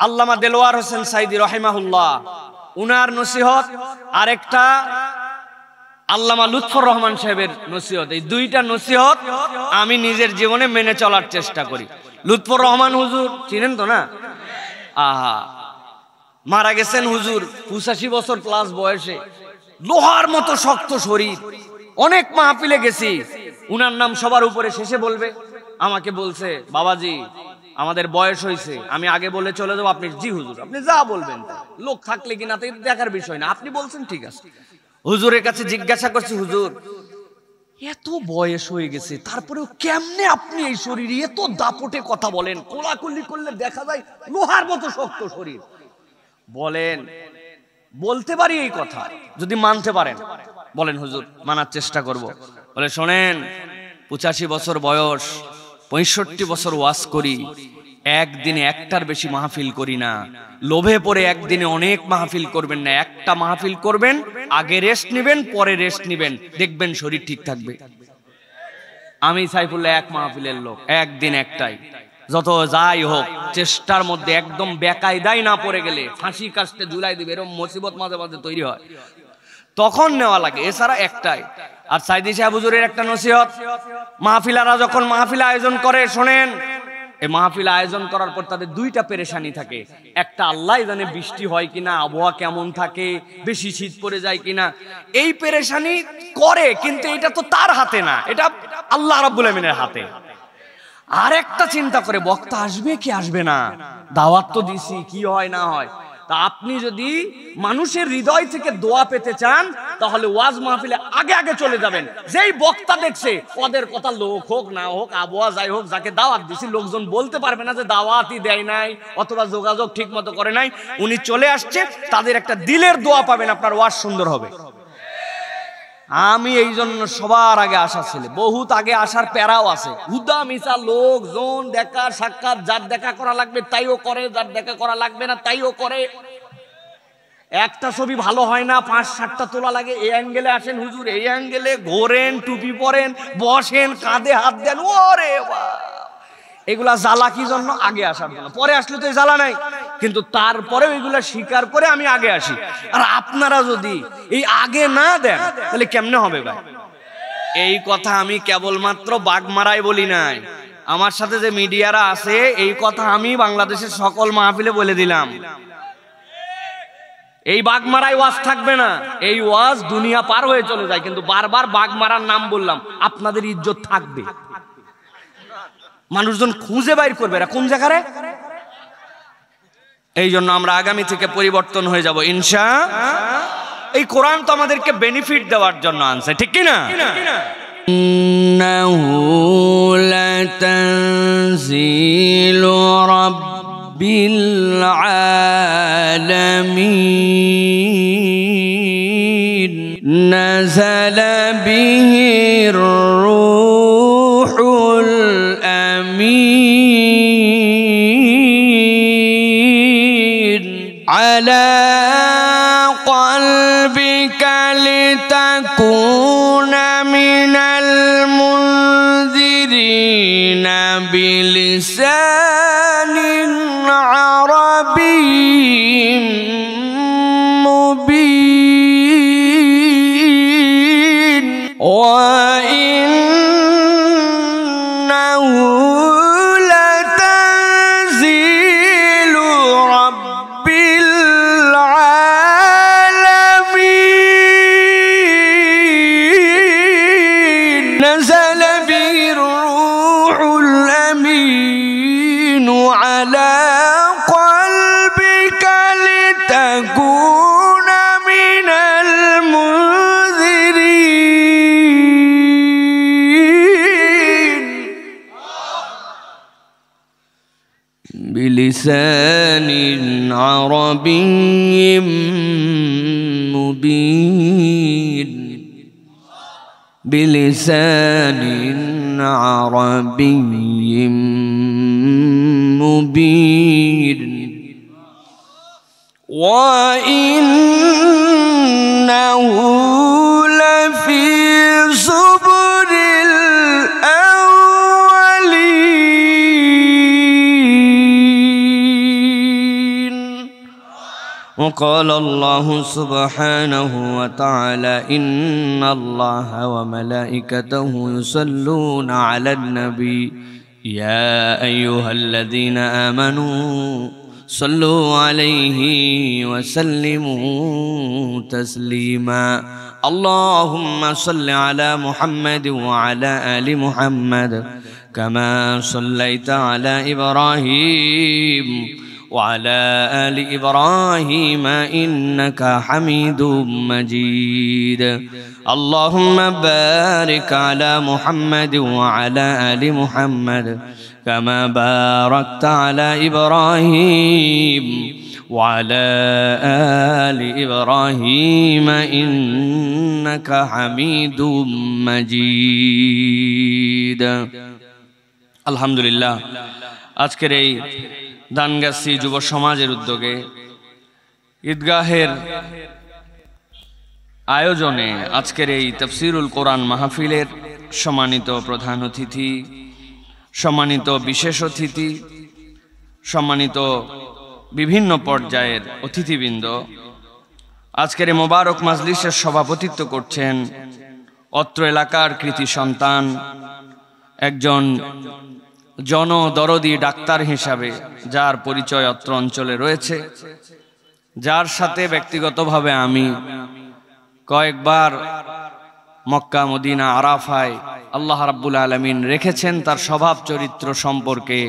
আল্লামা দেলোয়ার হোসেন সাইদি রহিমাহুল্লাহ, উনার নসিহত, আরেকটা আল্লামা লুৎফর রহমান সাহেবের নসিহত। এই দুইটা নসিহত আমি নিজের জীবনে মেনে চলার চেষ্টা করি। লুৎফর রহমান হুজুর চিনেন তো না? আহা, মারা গেছেন হুজুর 85 বছর প্লাস বয়সে, লোহার মতো শক্ত শরীর। অনেক মাহফিলে গেছি, উনার নাম সবার উপরে শেষে বলবে। আমাকে বলছে, বাবাজি আমাদের বয়স হয়েছে, আমি আগে বলে চলে যাবো। আপনি জি হুজুর, আপনি যা বলবেন, লোক থাকলে কিনা তো দেখার বিষয় না, আপনি বলছেন ঠিক আছে। হুজুরের কাছে জিজ্ঞাসা করছি, হুজুর এত বয়স হয়ে গেছে তারপরেও কেমনে আপনি এই শরীরে এত দাপটে কথা বলেন? কোলাকুলি করলে দেখা যায় লোহার মতো শক্ত শরীর। বলেন, বলতে পারি এই কথা, যদি মানতে পারেন বলেন হুজুর, মানার চেষ্টা করব। বলে শোনেন, 85 বছর বয়স, 65 বছর ওয়াজ করি, একদিনে একটার বেশি মাহফিল করি না। লোভে পড়ে একদিনে অনেক মাহফিল করবেন না, একটা মাহফিল করবেন, আগে রেস্ট নেবেন, পরে রেস্ট নেবেন, দেখবেন শরীর ঠিক থাকবে। আমি সাইফুল্লাহ এক মাহফিলের লোক, একদিন একটাই, যত যাই হোক চেষ্টার মধ্যে একদম বেকায়দায় না পড়ে গেলে ফাঁসি কাস্টে ঝুলাই দিবে, এরকম মুসিবত মাঝে মাঝে তৈরি হয়, তখন নেওয়া লাগে, এছাড়া একটাই। আর সাইদি সাহেব হুজুরের একটা নসিহত, মাহফিলারা যখন মাহফিল আয়োজন করে, শোনেন, এই মাহফিল আয়োজন করার পর তাদের দুইটা পেরেশানি থাকে। একটা, আল্লাহ জানে বৃষ্টি হয় কিনা, আবহাওয়া কেমন থাকে, বেশি শীত পড়ে যায় কিনা, এই পেরেশানি করে, কিন্তু এটা তো তার হাতে না, এটা আল্লাহ রাব্বুল আমিনের হাতে। আর একটা চিন্তা করে, বক্তা আসবে কি আসবে না, দাওয়াত তো দিছি, কি হয় না হয়। তা আপনি যদি মানুষের হৃদয় থেকে দোয়া পেতে চান, তাহলে ওয়াজ মাহফিলে আগে আগে চলে যাবেন। যেই বক্তা দেখছে ওদের কথা, লোক হোক না হোক, আবহাওয়া যাই হোক, যাকে দাওয়াত দিছি, লোকজন বলতে পারবে না যে দাওয়াতই দেয় নাই অথবা যোগাযোগ ঠিক মতো করে নাই, উনি চলে আসছে, তাদের একটা দিলের দোয়া পাবেন, আপনার ওয়াজ সুন্দর হবে। আমি এই জন্য সবার আগে আসা ছিল, বহুত আগে আসার প্যারাও আছে। হুদা মিশা লোকজন দেখা সাক্ষাৎ, যার দেখা করা লাগবে তাইও করে, যার দেখা করা লাগবে না তাইও করে। একটা ছবি ভালো হয় না, 5-7টা তোলা লাগে। এই অ্যাঙ্গেলে আসেন হুজুর, এই অ্যাঙ্গেলে ঘোরেন, টুপি পরেন, বসেন, কাঁধে হাত দেন, ওরে বাবা, এগুলা জ্বালা কি জন্য? আগে আসার জন্য। পরে আসলে তো এই জ্বালা নাই, কিন্তু তারপরেও এগুলা স্বীকার করে আমি আগে আসি। আর আপনারা যদি এই আগে না দেন, তাহলে কেমনে হবে ভাই? এই কথা আমি কেবলমাত্র বাগমারায় বলি নাই, আমার সাথে যে মিডিয়ারা আছে, এই কথা আমি বাংলাদেশের সকল মাহফিলে বলে দিলাম। এই বাগমারায় ওয়াজ থাকবে না, এই ওয়াজ দুনিয়া পার হয়ে চলে যায়, কিন্তু বারবার বাগমারার নাম বললাম, আপনাদের ইজ্জত থাকবে। মানুষজন খুঁজে বাইর করবে এরা কোন জায়গায়। এই জন্য আমরা আগামী থেকে পরিবর্তন হয়ে যাব ইনশাআল্লাহ। এই কোরআন তো আমাদেরকে বেনিফিট দেওয়ার জন্য আনছে, ঠিক কি না? ইন্নাহু লাতানজিলু রাব্বিল আলামিন নাযালা বিহির রূহুল আমিন আলা কলবিকা লিতাকুনা মিনাল মুনযিরিনা বিলিসানিন আরাবিয়্যিন মুবিন ওয়া ইন্নাহু লাতানজিলু রাব্বিল আলামিন নাযালা বিহির রূহুল আমিন আলা কলবিকা লিতাকুনা মিনাল মুনযিরিন বিলিসানিন আরাবিয়্যিন মুবিন বিলিসানিন আরাবিয়্যিন মুবিন ওয়া ইন্নাহু লাফি যুবুরিল আউয়ালিন وقال الله سبحانه وتعالى إن الله وملائكته يصلون على النبي يا أيها الذين آمنوا صلوا عليه وسلموا تسليما اللهم صل على محمد وعلى آل محمد كما صليت على إبراهيم وعلى آل إبراهيم إنك حميد مجيد اللهم بارك على محمد وعلى آل محمد كما باركت على إبراهيم وعلى آل إبراهيم إنك حميد مجيد الحمد لله আজকের এই দানগাছি যুব সমাজের উদ্যোগে ঈদগাহের আয়োজনে আজকের এই তাফসীরুল কোরআন মাহফিলের সম্মানিত প্রধান অতিথি, সম্মানিত বিশেষ অতিথি, সম্মানিত বিভিন্ন পর্যায়ের অতিথিবৃন্দ, আজকের এই মোবারক মাজলিসের সভাপতিত্ব করছেন অত্র এলাকার কৃতি সন্তান, একজন জনদরদি ডাক্তার হিসাবে যার পরিচয় অত্র অঞ্চলে রয়েছে, যার সাথে ব্যক্তিগতভাবে আমি কয়েকবার মক্কা মদিনা আরাফায় আল্লাহ রাব্বুল আলামিন রেখেছেন। তার স্বভাব চরিত্র সম্পর্কে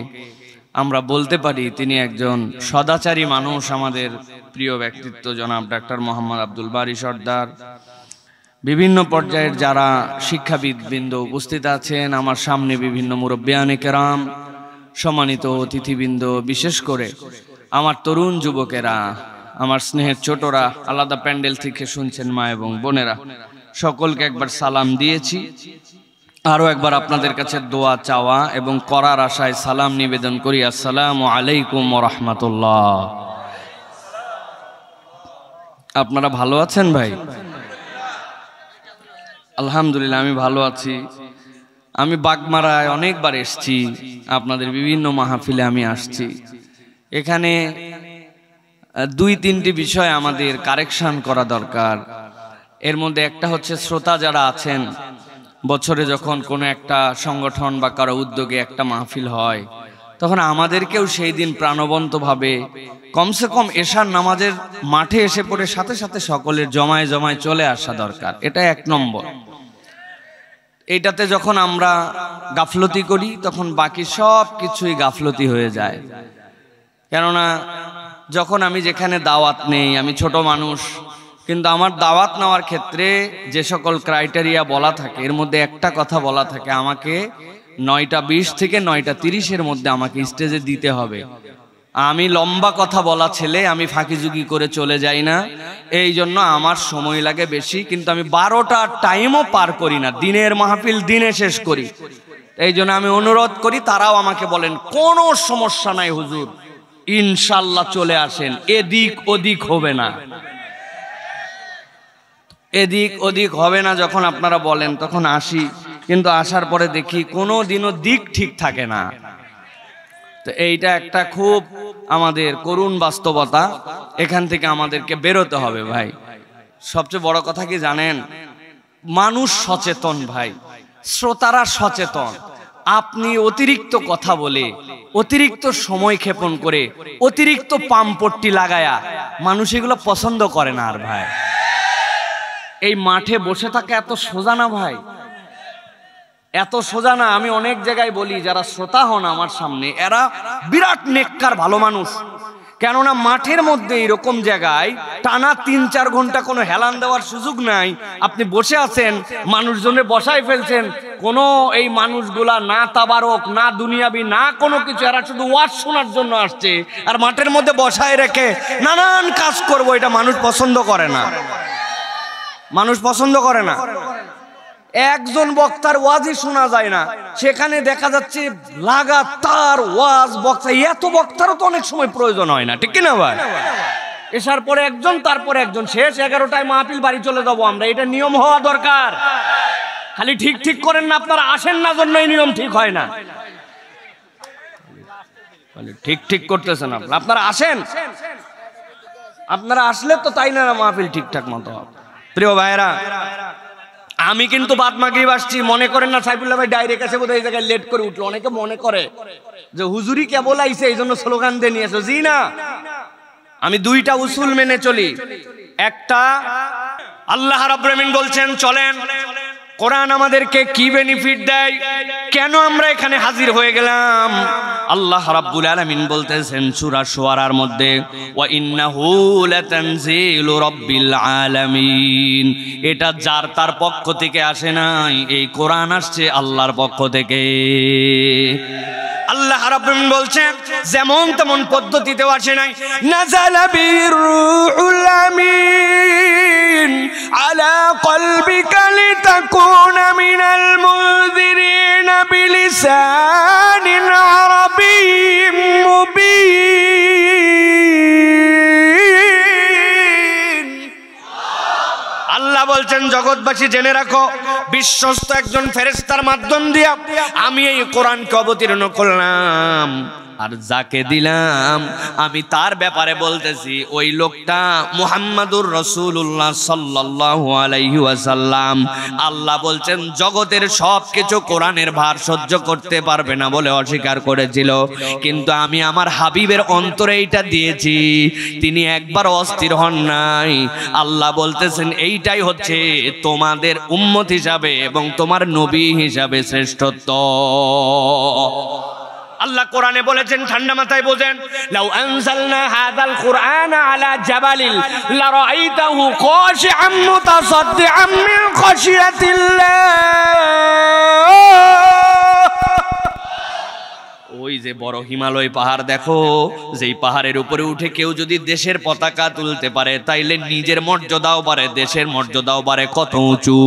আমরা বলতে পারি তিনি একজন সদাচারী মানুষ। আমাদের প্রিয় ব্যক্তিত্ব জনাব ডাক্তার মোহাম্মদ আব্দুল বারী সর্দার, বিভিন্ন পর্যায়ের যারা শিক্ষাবিদ বৃন্দ উপস্থিত আছেন, আমার সামনে বিভিন্ন মুরব্বিয়ানে কেরাম, সম্মানিত অতিথিবৃন্দ, বিশেষ করে আমার তরুণ যুবকেরা, আমার স্নেহের ছোটরা, আলাদা প্যান্ডেল থেকে শুনছেন মা এবং বোনেরা, সকলকে একবার সালাম দিয়েছি। আরো একবার আপনাদের কাছে দোয়া চাওয়া এবং করার আশায় সালাম নিবেদন করি। আসসালামু আলাইকুম ওয়া রাহমাতুল্লাহ। আপনারা ভালো আছেন ভাই? আলহামদুলিল্লাহ আমি ভালো আছি। আমি বাগমারায় অনেকবার এসেছি, আপনাদের বিভিন্ন মাহফিলে আমি আসছি। এখানে দুই তিনটি বিষয় আমাদের কারেকশন করা দরকার। এর মধ্যে একটা হচ্ছে শ্রোতা যারা আছেন, বছরে যখন কোনো একটা সংগঠন বা কারো উদ্যোগে একটা মাহফিল হয়, তখন আমাদেরকেও সেই দিন প্রাণবন্তভাবে কমসে কম এশার নামাজের মাঠে এসে পড়ে সাথে সাথে সকলের জমায় জমায় চলে আসা দরকার। এটা এক নম্বর। এইটাতে যখন আমরা গাফলতি করি তখন বাকি সব কিছুই গাফলতি হয়ে যায়। কেননা যখন আমি যেখানে দাওয়াত নেই, আমি ছোট মানুষ, কিন্তু আমার দাওয়াত নেওয়ার ক্ষেত্রে যে সকল ক্রাইটেরিয়া বলা থাকে, এর মধ্যে একটা কথা বলা থাকে, আমাকে 9:20 থেকে 9:30 মধ্যে আমাকে স্টেজে দিতে হবে। আমি লম্বা কথা বলা ছেলে, আমি ফাঁকিঝুঁকি করে চলে যাই না, এই জন্য আমার সময় লাগে বেশি, কিন্তু আমি 12টা টাইমও পার করি না, দিনের মাহফিল দিনে শেষ করি। এই জন্য আমি অনুরোধ করি, তারাও আমাকে বলেন কোনো সমস্যা নাই হুজুর, ইনশাল্লাহ চলে আসেন, এদিক ওদিক হবে না। এদিক ওদিক হবে না যখন আপনারা বলেন তখন আসি, কিন্তু আসার পরে দেখি কোনো দিনও দিক ঠিক থাকে না। তো এইটা একটা খুব আমাদের করুণ বাস্তবতা, এখান থেকে আমাদেরকে বেরোতে হবে ভাই। সবচেয়ে বড় কথা কি জানেন, মানুষ সচেতন ভাই, শ্রোতারা সচেতন। আপনি অতিরিক্ত কথা বলে, অতিরিক্ত সময় ক্ষেপণ করে, অতিরিক্ত পামপট্টি লাগায়া মানুষ এগুলো পছন্দ করে না। আর ভাই এই মাঠে বসে থাকা এত সোজা না ভাই, এত সোজা না। আমি অনেক জায়গায় বলি, যারা শ্রোতা হন আমার সামনে, এরা বিরাট নেককার ভালো মানুষ। কেননা মাঠের মধ্যে এরকম জায়গায় টানা 3-4 ঘন্টা কোনো হেলান দেওয়ার সুযোগ নাই, আপনি বসে আছেন, মানুষজনের বসায় ফেলছেন, কোনো এই মানুষগুলা না তাবারক না দুনিয়াবি না কোনো কিছু, এরা শুধু ওয়াজ শোনার জন্য আসছে, আর মাঠের মধ্যে বসায় রেখে নানান কাজ করব, এটা মানুষ পছন্দ করে না। মানুষ পছন্দ করে না। একজন বক্তার ওয়াজই শোনা যায় না, সেখানে দেখা যাচ্ছে লাগাতার ওয়াজ বক্তা। এত বক্তারও তো অনেক সময় প্রয়োজন হয় না, ঠিক কি না ভাই? এসার পরে একজন, তারপরে একজন, শেষ 11টায় মাহফিল, বাড়ি চলে যাবো আমরা। এটা নিয়ম হওয়া দরকার। খালি ঠিক ঠিক করেন না, আপনারা আসেন না জন্য এই নিয়ম ঠিক হয় না। ঠিক ঠিক করতেছেন আপনারা আসেন। আপনারা আসলে তো তাই না মাহফিল ঠিকঠাক মতো হবে। প্রিয় ভাইরা, আমি কিন্তু বাদ মাগরিব আসছি, মনে করেন না সাইফুল্লাহ ভাই ডাইরেক্ট এসে বোধহয় এই জায়গায় লেট করে উঠলো। অনেকে মনে করে যে হুজুরি কেবল আইছে এই জন্য স্লোগান দিয়ে নিয়ে এসো। জি না, আমি দুইটা উসুল মেনে চলি। একটা, আল্লাহ রাব্বুল আমিন বলছেন চলেন, কোরআন আমাদেরকে কি বেনিফিট দেয়, কেন আমরা এখানে হাজির হয়ে গেলাম। আল্লাহ রাব্বুল আলামিন বলতেছেন সূরা শুআরার মধ্যে, ওয়া ইন্নাহু লাতানজিলু রাব্বিল আলামিন, এটা যার তার পক্ষ থেকে আসে নাই, এই কোরআন আসছে আল্লাহর পক্ষ থেকে। আল্লাহ রাব্বুল আমিন বলছেন যেমন তেমন পদ্ধতিতেও আসে নাই। নাযালা বির রূহুল আমিন আলা কলবিকা লিতাকুনা মিনাল মুনযিরিন বিলিসানিন আরাবিয়্যিন মুবিন। আল্লাহ বলছেন জগৎবাসী জেনে রাখো, বিশ্বস্ত একজন ফেরেশতার মাধ্যম দিয়ে আমি এই কোরআনকে অবতীর্ণ করলাম, আর যাকে দিলাম আমি তার ব্যাপারে বলতেছি ওই লোকটা মুহাম্মাদুর রাসূলুল্লাহ সাল্লাল্লাহু আলাইহি ওয়াসাল্লাম। আল্লাহ বলছেন জগতের সবকিছু কোরআনের ভার সহ্য করতে পারবে না বলে অস্বীকার করেছিল, কিন্তু আমি আমার হাবিবের অন্তরে এইটা দিয়েছি, তিনি একবার অস্থির হন নাই। আল্লাহ বলতেছেন এইটাই হচ্ছে তোমাদের উম্মত হিসাবে এবং তোমার নবী হিসাবে শ্রেষ্ঠত্ব। আল্লাহ কোরআনে বলেছেন, ঠান্ডা মাথায় বোঝেন, লাউ আনজালনা হাযাল কুরআনা আলা জাবালিন লারাআইতাহু খাশিআম মুতাসাদ্দিআম মিন খাশিয়াতিল্লাহ। ওই যে বড় হিমালয় পাহাড় দেখো, যেই পাহাড়ের উপরে উঠে কেউ যদি দেশের পতাকা তুলতে পারে তাইলে নিজের মর্যাদাও বাড়ে, দেশের মর্যাদাও বাড়ে, কত উঁচু।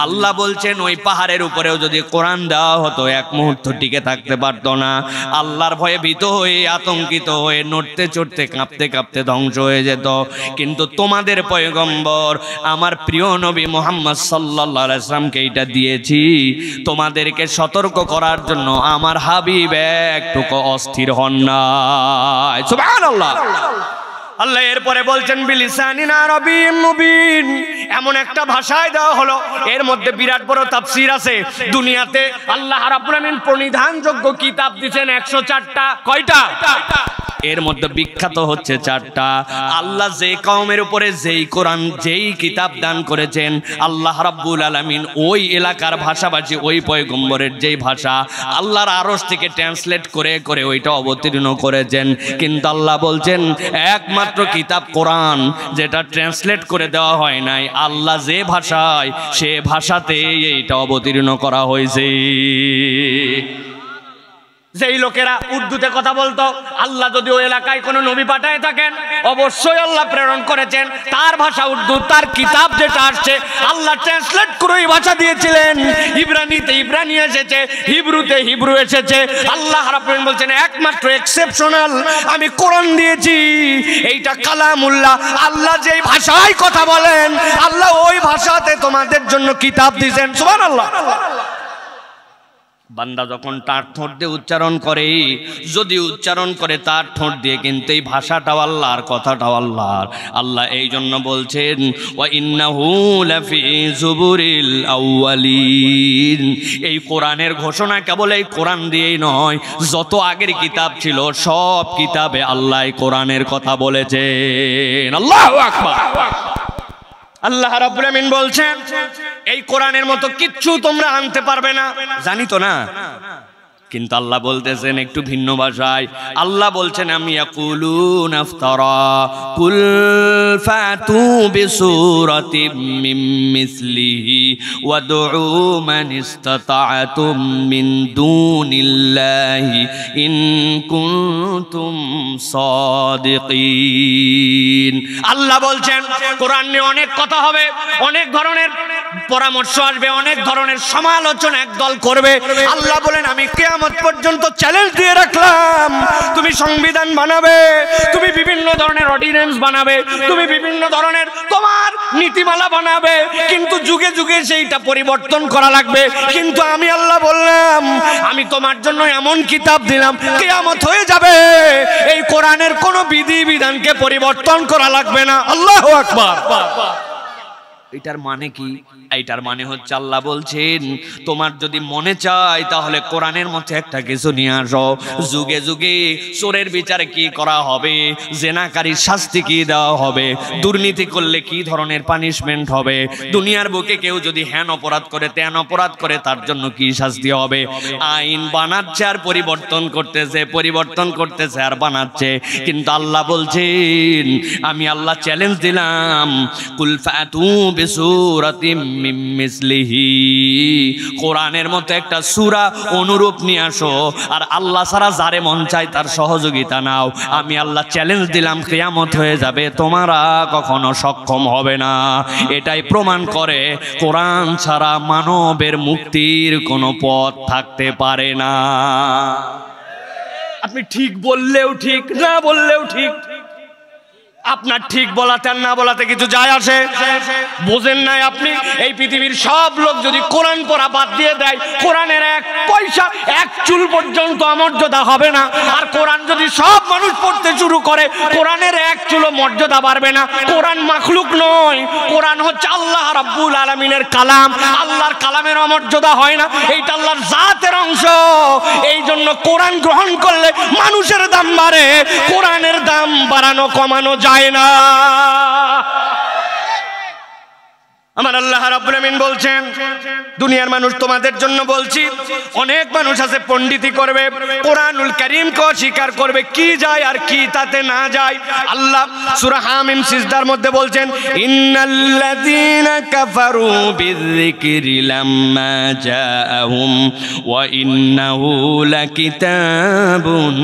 আল্লাহ বলছেন ওই পাহাড়ের উপরেও যদি কোরআন দেওয়া হতো এক মুহূর্ত টিকে থাকতে পারতো না, আল্লাহর ভয়ে ভীত হয়ে আতঙ্কিত হয়ে নড়তে চড়তে কাঁপতে কাঁপতে ধ্বংস হয়ে যেত। কিন্তু তোমাদের পয়গম্বর আমার প্রিয় নবী মুহাম্মদ সাল্লাল্লাহু আলাইহি ওয়াসাল্লামকে এইটা দিয়েছি তোমাদেরকে সতর্ক করার জন্য। আমার হাবিব একটুকু অস্থির হন না। সুবহানাল্লাহ। আল্লাহ এরপরে বলছেন বিলিসানিন আরাবিয়্যিন মুবিন, এমন একটা ভাষায় দেওয়া হলো, এর মধ্যে বিরাট বড় তাফসীর আছে। দুনিয়াতে আল্লাহ রাব্বুল আমিন প্রণিধানযোগ্য কিতাব দিয়েছেন 104টা। কয়টা? এর মধ্যে বিখ্যাত হচ্ছে 4টা। আল্লাহ যে কওমের উপরে যেই কোরআন যেই কিতাব দান করেছেন, আল্লাহ রাব্বুল আলামিন ওই এলাকার ভাষাভাষী ওই পয়গম্বরের যেই ভাষা আল্লাহর আরশ থেকে ট্রান্সলেট করে করে ওইটা অবতীর্ণ করেছেন। কিন্তু আল্লাহ বলছেন একমাত্র কিতাব কোরআন যেটা ট্রান্সলেট করে দেওয়া হয় নাই, আল্লাহ যে ভাষায় সে ভাষাতে এইটা অবতীর্ণ করা হয়েছে। যেই লোকেরা উর্দুতে কথা বলতো, আল্লাহ যদি ওই এলাকায় কোনো নবী পাঠায় থাকেন অবশ্যই আল্লাহ প্রেরণ করেছেন, তার ভাষা উর্দু, তার কিতাব যেটা আসছে আল্লাহ ট্রান্সলেট করে ওই ভাষা দিয়েছিলেন। ইব্রানিতে ইব্রানি এসেছে, হিব্রুতে হিব্রু এসেছে। আল্লাহ রাব্বুল আলামিন বলছেন একমাত্র এক্সেপশনাল আমি কোরআন দিয়েছি, এইটা কালামুল্লাহ। আল্লাহ যেই ভাষায় কথা বলেন আল্লাহ ওই ভাষাতে তোমাদের জন্য কিতাব দিয়েছেন। সুবহানাল্লাহ। বান্দা যখন তার ঠোঁট দিয়ে উচ্চারণ করে, যদি উচ্চারণ করে তার ঠোঁট দিয়ে, কিন্তু এই ভাষাটাও আল্লাহর, কথাটাও আল্লাহর। আল্লাহ এই জন্য বলছেন ওয়া ইন্নাহু লাফি যুবুরিল আউয়ালিন, এই কোরআনের ঘোষণা কেবল এই কোরআন দিয়েই নয়, যত আগের কিতাব ছিল সব কিতাবে আল্লাহ কোরআনের কথা বলেছেন। আল্লাহু আকবার। আল্লাহ রাব্বুল আমিন বলছেন এই কোরআনের মতো কিচ্ছু তোমরা আনতে পারবে না, জানি তো না, কিন্তু আল্লাহ বলতেছেন একটু ভিন্ন ভাষায়। আল্লাহ বলছেন আমি ইয়াকুলুন আফতারা কুল ফাতু বিসূরাতিম মিন মিসলিহি ওয়াদউ মান ইসতাতা'তুম মিন দুনিল্লাহি ইন কুনতুম সাদিকিন। আল্লাহ বলছেন কোরআন নিয়ে অনেক কথা হবে, অনেক ধরনের পরামর্শ আসবে, অনেক ধরনের সমালোচনা একদল করবে। আল্লাহ বলেন আমি কিয়ামত পর্যন্ত চ্যালেঞ্জ দিয়ে রাখলাম, তুমি সংবিধান বানাবে, তুমি বিভিন্ন বিভিন্ন ধরনের অর্ডিন্যান্স বানাবে, তুমি বিভিন্ন ধরনের তোমার নীতিমালা বানাবে, কিন্তু যুগে যুগে সেইটা পরিবর্তন করা লাগবে। কিন্তু আমি আল্লাহ বললাম, আমি তোমার জন্য এমন কিতাব দিলাম, কিয়ামত হয়ে যাবে এই কোরআনের কোনো বিধি বিধানকে পরিবর্তন করা লাগবে না। আল্লাহু আকবার। এটার মানে কি? এইটার মানে হচ্ছে আল্লাহ বলছেন, তোমার যদি মনে চায় তাহলে কোরআনের মধ্যে একটা কিছু নিয়ে আসো। যুগে যুগে চোরের বিচারে কি করা হবে, জেনাকারীর শাস্তি কি দেওয়া হবে, দুর্নীতি করলে কি ধরনের পানিশমেন্ট হবে, দুনিয়ার বুকে কেউ যদি হ্যান অপরাধ করে ত্যান অপরাধ করে তার জন্য কি শাস্তি হবে। আইন বানাচ্ছে আর পরিবর্তন করতেছে, পরিবর্তন করতেছে আর বানাচ্ছে। কিন্তু আল্লাহ বলছেন, আমি আল্লাহ চ্যালেঞ্জ দিলাম, কুল ফাতু বিসূরাতিম মিন মিসলিহি, কোরআনের মতো একটা সূরা অনুরূপ নিয়ে আসো, আর আল্লাহ ছাড়া যারে মন চায় তার সহযোগিতা নাও। আমি আল্লাহ চ্যালেঞ্জ দিলাম, কিয়ামত হয়ে যাবে, তোমরা কখনো সক্ষম হবে না। এটাই প্রমাণ করে কোরআন ছাড়া মানবের মুক্তির কোনো পথ থাকতে পারে না। আপনি ঠিক বললেও ঠিক, না বললেও ঠিক। আপনার ঠিক বলাতে আর না বলাতে কিছু যায় আসে? বোঝেন নাই আপনি? এই পৃথিবীর সব লোক যদি কোরআন পড়া বাদ দিয়ে দেয়, কোরআনের এক পয়সা এক চুল পর্যন্ত অমর্যাদা হবে না। আর কোরআন যদি সব মানুষ পড়তে শুরু করে, কোরআনের এক চুলও মর্যাদা বাড়বে না। কোরআন মাখলুক নয়, কোরআন হচ্ছে আল্লাহ রাব্বুল আলামিনের কালাম। আল্লাহর কালামের অমর্যাদা হয় না, এইটা আল্লাহর জাতের অংশ। এই জন্য কোরআন গ্রহণ করলে মানুষের দাম বাড়ে, কোরআনের দাম বাড়ানো কমানো যায় না। আমার আল্লাহ রাব্বুল আমিন বলছেন, দুনিয়ার মানুষ তোমাদের জন্য বলছি, অনেক মানুষ আছে পণ্ডিতি করবে, কোরআনুল কারীমকে অস্বীকার করবে, কি যায় আর কি তাতে না যায়। আল্লাহ সূরা হামিম সিজদার মধ্যে বলছেন, ইন্নাল্লাযীনা কাফারু বিযিকরি লাম্মা জাআহুম ওয়া ইন্নাহু লাকিতাবুন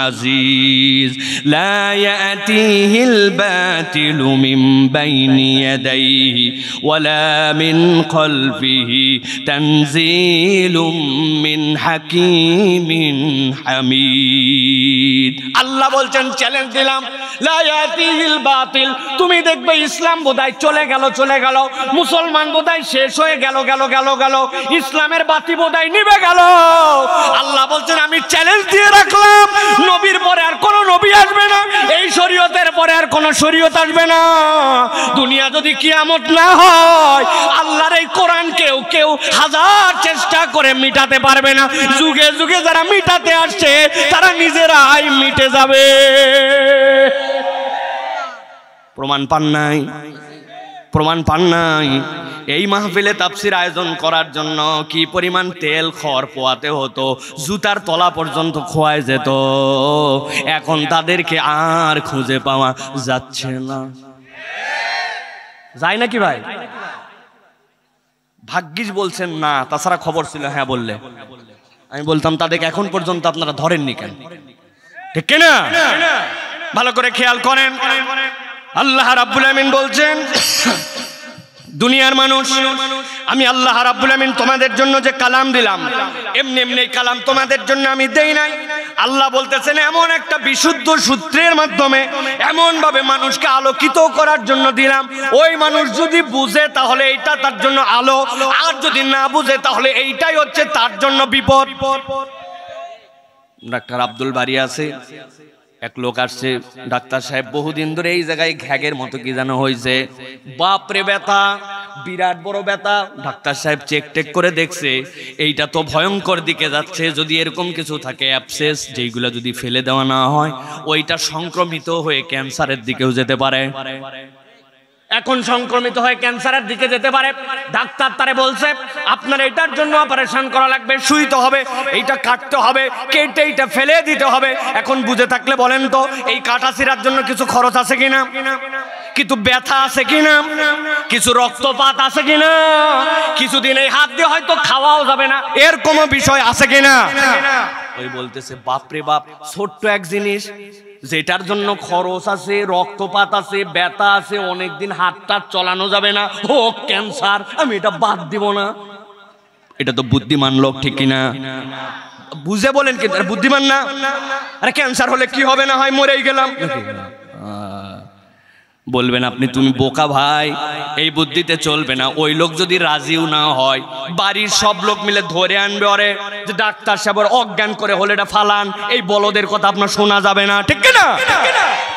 আজিজ লা ইয়াতিহিল বাতিলু মিন বাইনি ইয়াদাইহি ولا من خلفه تنزيل من حكيم حميد। আল্লাহ বলছেন, চ্যালেঞ্জ দিলাম, লা ইয়াতিহিল বাতিল, তুমি দেখবে ইসলাম বোধহয় চলে গেল, মুসলমান বোধহয় শেষ হয়ে গেল, ইসলামের বাতি বোধহয় নিভে গেল। আল্লাহ বলছেন, আমি চ্যালেঞ্জ দিয়ে রাখলাম, নবীর পরে আর কোন নবী আসবে না, এই শরীয়তের পরে আর কোন শরীয়ত আসবে না। দুনিয়া যদি কিয়ামত না হয়, আল্লাহর এই কোরআন কেউ হাজার চেষ্টা করে মিটাতে পারবে না। যুগে যুগে যারা মিটাতে আসছে, তারা নিজেরাই মিটে যাবে। প্রমাণ পান নাই? এই মাহফিলে তাফসীর আয়োজন করার জন্য কি পরিমাণ তেল খড় পোয়াতে হতো, জুতার তলা পর্যন্ত খোয়ায় যেত। এখন তাদেরকে আর খুঁজে পাওয়া যাচ্ছে না। যায় নাকি ভাই? ভাগ্যিস বলছেন না, তাছাড়া খবর ছিল হ্যাঁ বললে। আমি বলতাম তাদেরকে এখন পর্যন্ত আপনারা ধরেননি কেন? ঠিক কিনা? ভালো করে খেয়াল করেন। আল্লাহ রাব্বুল আমিন বলছেন, দুনিয়ার মানুষ, আমি আল্লাহ রাব্বুল আমিন তোমাদের জন্য যে কালাম দিলাম, এমনি কালাম তোমাদের জন্য আমি দেই নাই। আল্লাহ বলতেছেন, এমন একটা বিশুদ্ধ সূত্রের মাধ্যমে এমন ভাবে মানুষকে আলোকিত করার জন্য দিলাম, ওই মানুষ যদি বুঝে তাহলে এইটা তার জন্য আলো, আর যদি না বুঝে তাহলে এইটাই হচ্ছে তার জন্য বিপদ। ডাক্তার আব্দুল বারী আছে, এক লোক আসছে, ডাক্তার সাহেব বহুদিন ধরে এই জায়গায় ঘ্যাগের মতো কি যেন হয়েছে, বাপরে ব্যথা, বিরাট বড় ব্যথা। ডাক্তার সাহেব চেক করে দেখছে, এইটা তো ভয়ঙ্কর দিকে যাচ্ছে। যদি এরকম কিছু থাকে অ্যাবসেস, যেইগুলো যদি ফেলে দেওয়া না হয়, ওইটা সংক্রমিত হয়ে ক্যান্সারের দিকেও যেতে পারে। এখন সংক্রমিত হয়ে ক্যান্সারের দিকে যেতে পারে। ডাক্তার তারে বলছে, আপনার এটার জন্য অপারেশন করা লাগবে, শুইতে হবে, এইটা কাটতে হবে, কেটে এইটা ফেলে দিতে হবে। এখন বুঝে থাকলে বলেন তো, এই কাটা ছিঁড়ার জন্য কিছু খরচ আছে কিনা, কিছু ব্যথা আছে কিনা, কিছু রক্তপাত আছে কিনা, কিছুদিন এই হাত দিয়ে হয়তো খাওয়াও যাবে না, এর কোনো বিষয় আছে কিনা? ওই বলতেছে, বাপরে বাপ, ছোট্ট এক জিনিস যেটার জন্য খরচ আছে, রক্তপাত আছে, ব্যথা আছে, অনেকদিন হাতটা চালানো যাবে না, ও ক্যান্সার, আমি এটা বাদ দিব না। এটা তো বুদ্ধিমান লোক, ঠিক কিনা? বুঝে বলেন, কিন্তু বুদ্ধিমান না। আরে ক্যান্সার হলে কি হবে, না হয় মরেই গেলাম। বলবেন আপনি তুমি বোকা ভাই, এই বুদ্ধিতে চলবে না। ওই লোক যদি রাজিও না হয়, বাড়ির সব লোক মিলে ধরে আনবে ওরে, যে ডাক্তার সাহেব অজ্ঞান করে হলে এটা ফালান, এই বলদের কথা আপনার শোনা যাবে না, ঠিক না?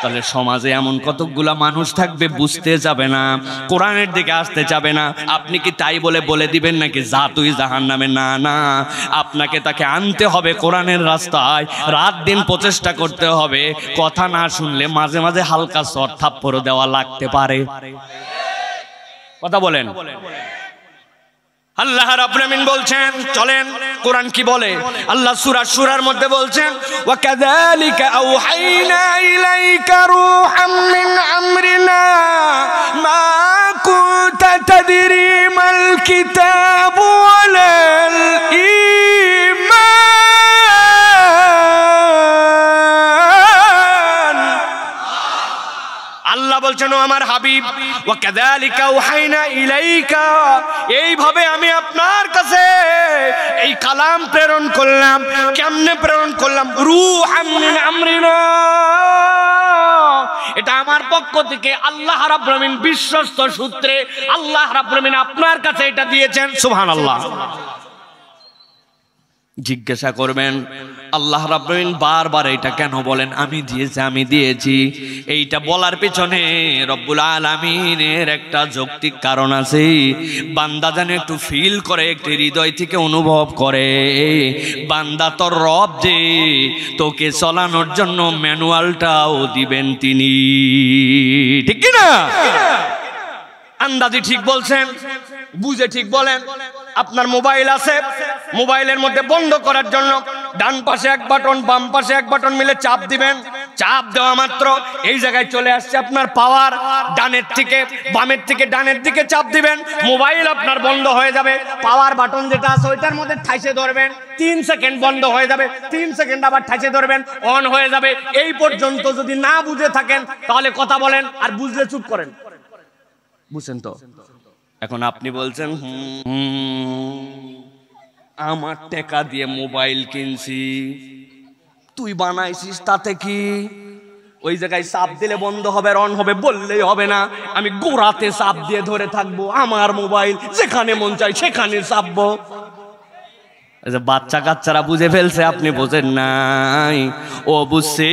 তাহলে সমাজে এমন কতগুলা মানুষ থাকবে বুঝতে যাবে না, কোরআনের দিকে আসতে যাবে না। আপনি কি তাই বলে দিবেন নাকি যা তুই জাহান্নামে? না না, আপনাকে তাকে আনতে হবে কোরআনের রাস্তায়, রাত দিন প্রচেষ্টা করতে হবে। কথা না শুনলে মাঝে মাঝে হালকা চর থাপ্পড় দেওয়া লাগতে পারে। কথা বলেন। আল্লাহ রাব্বুল আমিন বলছেন, চলেন কোরআন কি বলে। আল্লাহ সূরা সূরার মধ্যে বলছেন, ওয়া কাযালিকা আওহাইনা ইলাইকা রূহাম মিন আমরিনা মা কুনতা তাদরি মাল কিতাবু ওয়ালাল ঈমান। আল্লাহ বলছেন, ও আমার হাবিব, ওয়া কাযালিকা আওহাইনা ইলাইকা, এইভাবে আমি আপনার কাছে এই কালাম প্রেরণ করলাম। কেমনে প্রেরণ করলাম? রূহাম মিন আমরিনা, এটা আমার পক্ষ থেকে আল্লাহ রাব্বুল আমিন বিশ্বস্ত সূত্রে আল্লাহ রাব্বুল আমিন আপনার কাছে এটা দিয়েছেন। সুবহানাল্লাহ। জিজ্ঞাসা করবেন আল্লাহ রাব্বুল আমিন বারবার এটা কেন বলেন? আমি দিয়েছি। এইটা বলার পেছনে রব্বুল আলামিনের একটা যৌক্তিক কারণ আছে। বান্দা যেন একটু ফিল করে, একটু হৃদয় থেকে অনুভব করে, বান্দা তোর রব যে তোকে চলানোর জন্য ম্যানুয়ালটাও দিবেন তিনি, ঠিক কি না? আন্দাজি ঠিক বলছেন, বুঝে ঠিক বলেন। আপনার মোবাইল আছে, মোবাইলের মধ্যে বন্ধ করার জন্য ডান পাশে এক বাটন, বাম পাশে এক বাটন মিলে চাপ দিবেন। চাপ দেওয়া মাত্র এই জায়গায় চলে আসছে আপনার পাওয়ার। ডানের থেকে বামের থেকে ডানের দিকে চাপ দিবেন, মোবাইল আপনার বন্ধ হয়ে যাবে। পাওয়ার বাটন যেটা আছে ওইটার মধ্যে ঠাইসে ধরবেন, 3 সেকেন্ড বন্ধ হয়ে যাবে, 3 সেকেন্ড আবার ঠাইসে ধরবেন, অন হয়ে যাবে। এই পর্যন্ত যদি না বুঝে থাকেন তাহলে কথা বলেন, আর বুঝলে চুপ করেন। বুঝছেন তো? এখন আপনি বলছেন আমার টাকা দিয়ে মোবাইল কিনছি, তুই বানাইছিস, তাতে কি? ওই জায়গায় চাপ দিলে বন্ধ হবে, অন হবে, বললেই হবে না। আমি গোড়াতে চাপ দিয়ে ধরে থাকবো, আমার মোবাইল যেখানে মন চাই সেখানে চাপবো। বাচ্চা কাচ্চারা বুঝে ফেলছে, আপনি বোঝেন নাই। ও বুঝছে,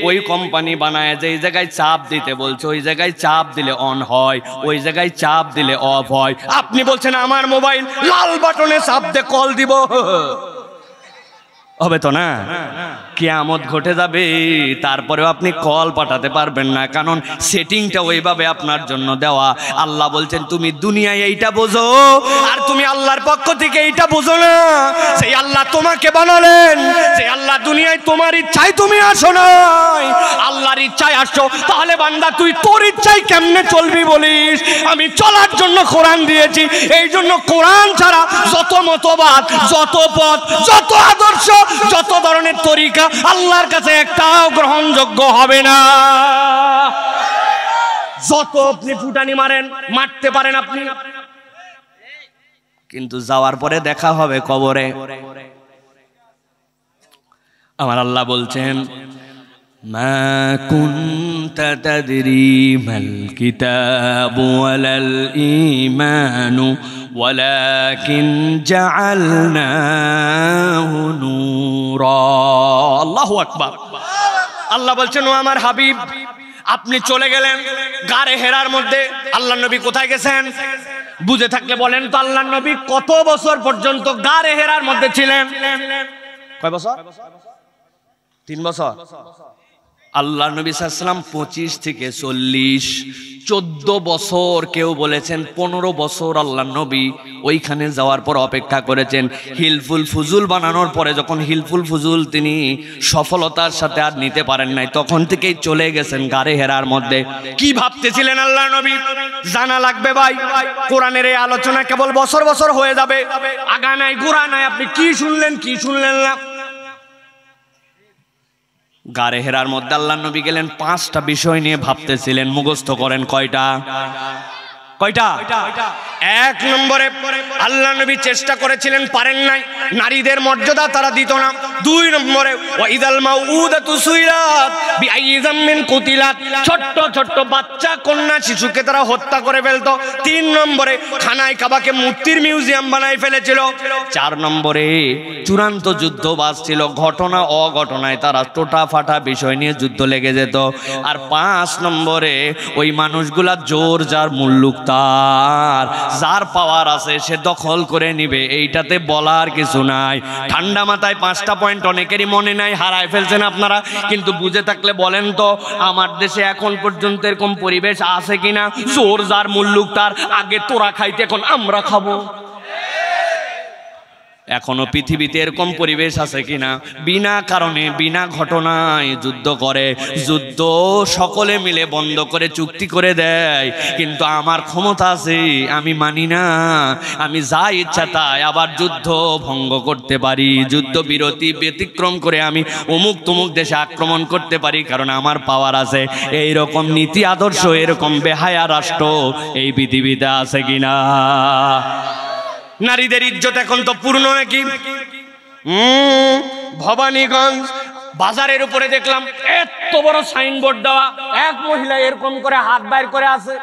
ওই কোম্পানি বানায় যে এই জায়গায় চাপ দিতে বলছে, ওই জায়গায় চাপ দিলে অন হয়, ওই জায়গায় চাপ দিলে অফ হয়। আপনি বলছেন আমার মোবাইল লাল বাটনে চাপ দিয়ে কল দিব, হবে তো না? কিয়ামত ঘটে যাবে, তারপরেও আপনি কল পাঠাতে পারবেন না, কারণ সেটিংটা ওইভাবে আপনার জন্য দেওয়া। আল্লাহ বলছেন তুমি দুনিয়ায় এইটা বোঝো, আর তুমি আল্লাহর পক্ষ থেকে এইটা বোঝো না। সেই আল্লাহ তোমাকে বানালেন, সেই আল্লাহ দুনিয়ায় তোমার ইচ্ছায় তুমি আসো নাই, আল্লাহর ইচ্ছায় আসছো। তাহলে বান্দা তুই তোর ইচ্ছায় কেমনে চলবি বলিস? আমি চলার জন্য কোরআন দিয়েছি, এই জন্য কোরআন ছাড়া যত মতবাদ, যত পথ, যত আদর্শ, যত ধরনের তরিকা আল্লাহর কাছে একটাও গ্রহণযোগ্য হবে না। যত আপনি ফুটানি মারতে পারেন আপনি, কিন্তু যাওয়ার পরে দেখা হবে কবরে। আমার আল্লাহ বলছেন, মা কুনতা তাদরি মাল কিতাবু ওয়ালাল ঈমানু ওয়ালাকিন জাআলনাহু নূরা। আল্লাহু আকবার। আল্লাহ বলছেন, ও আমার হাবিব, আপনি চলে গেলেন গারে হেরার মধ্যে। আল্লাহ নবী কোথায় গেছেন? বুঝে থাকলে বলেন তো, আল্লাহ নবী কত বছর পর্যন্ত গারে হেরার মধ্যে ছিলেন? কয় বছর? 3 বছর। আল্লাহ নবী সাল্লাল্লাহু আলাইহি ওয়াসাল্লাম 25 থেকে 40, 14 বছর, কেউ বলেছেন 15 বছর আল্লাহ নবী ওইখানে যাওয়ার পর অপেক্ষা করেছেন। হিলফুল ফুজুল বানানোর পরে যখন হিলফুল ফুজুল তিনি সফলতার সাথে আর নিতে পারেন নাই, তখন থেকেই চলে গেছেন গারে হেরার মধ্যে। কি ভাবতেছিলেন আল্লাহ নবী? জানা লাগবে ভাই, কোরআনের এই আলোচনা কেবল বছর বছর হয়ে যাবে, আগা নাই গোড়া নাই। আপনি কি শুনলেন কি শুনলেন না? গারে হেরার মধ্যে আল্লাহ নবী গেলেন, 5টা বিষয় নিয়ে ভাবতেছিলেন। মুখস্থ করেন, কয়টা? 1 নম্বরে আল্লাহ নবী চেষ্টা করেছিলেন, পারেন নাই। নারীদের মর্যাদা তারা দিত না, 2 নম্বরে ওয়াইদাল মাউউদাতু সুইলাত বিআইয়ি যামমিন কুতিলাত, ছোট্ট ছোট্ট বাচ্চা কন্যা শিশুকে তারা হত্যা করে ফেলতো। 3 নম্বরে খানায় কাবাকে মূর্তির মিউজিয়াম বানায় ফেলেছিল। 4 নম্বরে চূড়ান্ত যুদ্ধ বাজছিল, ঘটনা অঘটনায় তারা টোটা ফাটা বিষয় নিয়ে যুদ্ধ লেগে যেত। আর 5 নম্বরে ওই মানুষগুলা জোর যার মুল্লুক তার, যার পাওয়ার আছে সে দখল করে নিবে, এইটাতে বলার কিছু নাই। ঠান্ডা মাথায় 5টা পয়েন্ট অনেকেরই মনে নাই, হারায় ফেলছেন আপনারা, কিন্তু বুঝে থাকলে বলেন তো আমার দেশে এখন পর্যন্ত এরকম পরিবেশ আছে কিনা? জোর যার মুল্লুক তার, আগে তোরা খাইতে এখন আমরা খাবো। এখনো পৃথিবীতে এরকম পরিবেশ আছে কিনা? বিনা কারণে বিনা ঘটনায় যুদ্ধ করে, যুদ্ধ সকলে মিলে বন্ধ করে চুক্তি করে দেয়, কিন্তু আমার ক্ষমতা আছে, আমি মানি না, আমি যা ইচ্ছা তাই আবার যুদ্ধ ভঙ্গ করতে পারি, যুদ্ধ বিরতি ব্যতিক্রম করে আমি অমুক তমুক দেশে আক্রমণ করতে পারি, কারণ আমার পাওয়ার আছে। এই রকম নীতি আদর্শ, এরকম বেহায়া রাষ্ট্র এই পৃথিবীতে আছে কিনা? নারীদের ইজ্জত এখন তো পূর্ণ নাকি? ভবানীগঞ্জ বাজারের উপরে দেখলাম এত বড় সাইনবোর্ড দেওয়া, এক মহিলা এরকম করে হাত বাইর করে আছে,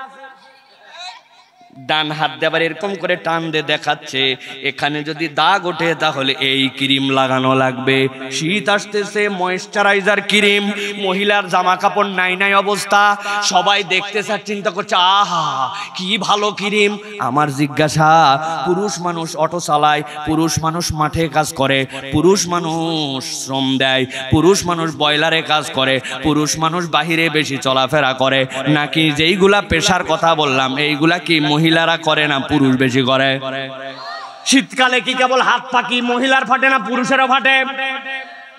ডান হাত দেবার এরকম করে টান দিয়ে দেখাচ্ছে এখানে যদি দাগ ওঠে তাহলে এই ক্রিম লাগানো লাগবে। শীত আসতেছে, ময়েশ্চারাইজার ক্রিম, মহিলার জামা কাপড় নাই নাই অবস্থা, সবাই দেখতেছে আর চিন্তা করছে আহা কি ভালো ক্রিম। আমার জিজ্ঞাসা, পুরুষ মানুষ অটো চালায়, পুরুষ মানুষ মাঠে কাজ করে, পুরুষ মানুষ শ্রম দেয়, পুরুষ মানুষ বয়লারে কাজ করে, পুরুষ মানুষ বাহিরে বেশি চলাফেরা করে, নাকি যেইগুলা পেশার কথা বললাম এইগুলা কি মহিলারা করে না পুরুষ বেশি করে? শীতকালে কি কেবল হাত পাকি মহিলার ফাটে না পুরুষেরও ফাটে?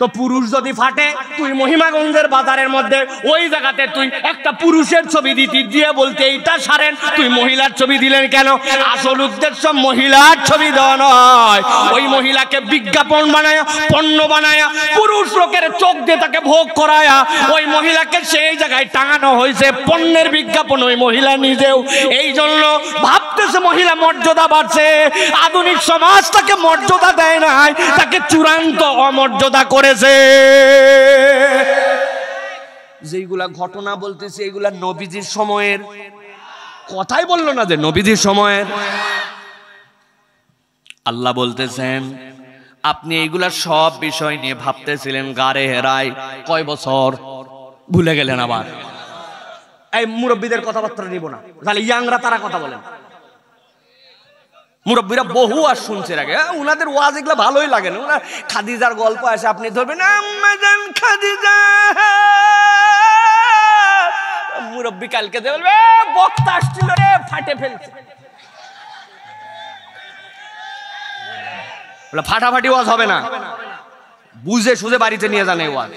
তো পুরুষ যদি ফাটে, তুই মহিমাগঞ্জের বাজারের মধ্যে ওই জায়গাতে তুই একটা পুরুষের ছবি দিয়ে বলতে এইটা সারেন, তুই মহিলার ছবি দিলেন কেন? আসল উদ্দেশ্য মহিলার ছবি দেওয়া নয়, ওই মহিলাকে বিজ্ঞাপন বানায়া, পণ্য বানায়া, পুরুষ লোকের চোখ দিয়ে তাকে ভোগ করায়া ওই মহিলাকে সেই জায়গায় টাঙানো হয়েছে, পণ্যের বিজ্ঞাপন ওই মহিলা নিজেও। এই জন্য ভাবতেছে মহিলা মর্যাদা বাড়ছে, আধুনিক সমাজ তাকে মর্যাদা দেয় নাই, তাকে চূড়ান্ত অমর্যাদা করে। যেগুলা ঘটনা বলতেছে এগুলা নবীজির সময়ের কথাই বললো না, যে নবীজির সময়ের। আল্লাহ বলতেছেন আপনি এইগুলা সব বিষয় নিয়ে ভাবতেছিলেন গারে হেরায় কয় বছর, ভুলে গেলেন আবার। এই মুরব্বীদের কথাবার্তা নিব না, তাহলে ইয়াংরা তারা কথা বলেন। মুরব্বীরা বহু আর শুনছে আগে, উনাদের ওয়াজ এগুলো ভালোই লাগে না। উনার খাদিজার গল্প আসে, আপনি ধরবেন আম্মাজান খাদিজা, মুরব্বী কালকে বলবে বক্তা আসছিল রে ফাটে ফেলছে। ফাটাফাটি ওয়াজ হবে না, বুঝে সুঝে বাড়িতে নিয়ে যান এই ওয়াজ।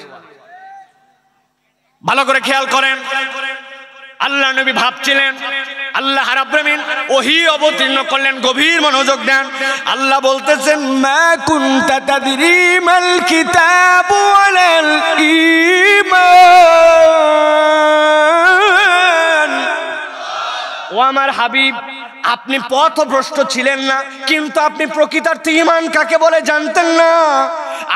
ভালো করে খেয়াল করেন, আল্লাহ নবী ভাবছিলেন, আল্লাহ রাব্বুল আলামিন ওহী অবতীর্ণ করলেন, গভীর মনোযোগ দেন। আল্লাহ বলতেছেন মা কুনতা তাদরি মাল কিতাবু ওয়ালাল ঈমান। ও আমার হাবিব, আপনি পথভ্রষ্ট ছিলেন না, কিন্তু আপনি প্রকৃতার্থে ঈমান কাকে বলে জানতেন না।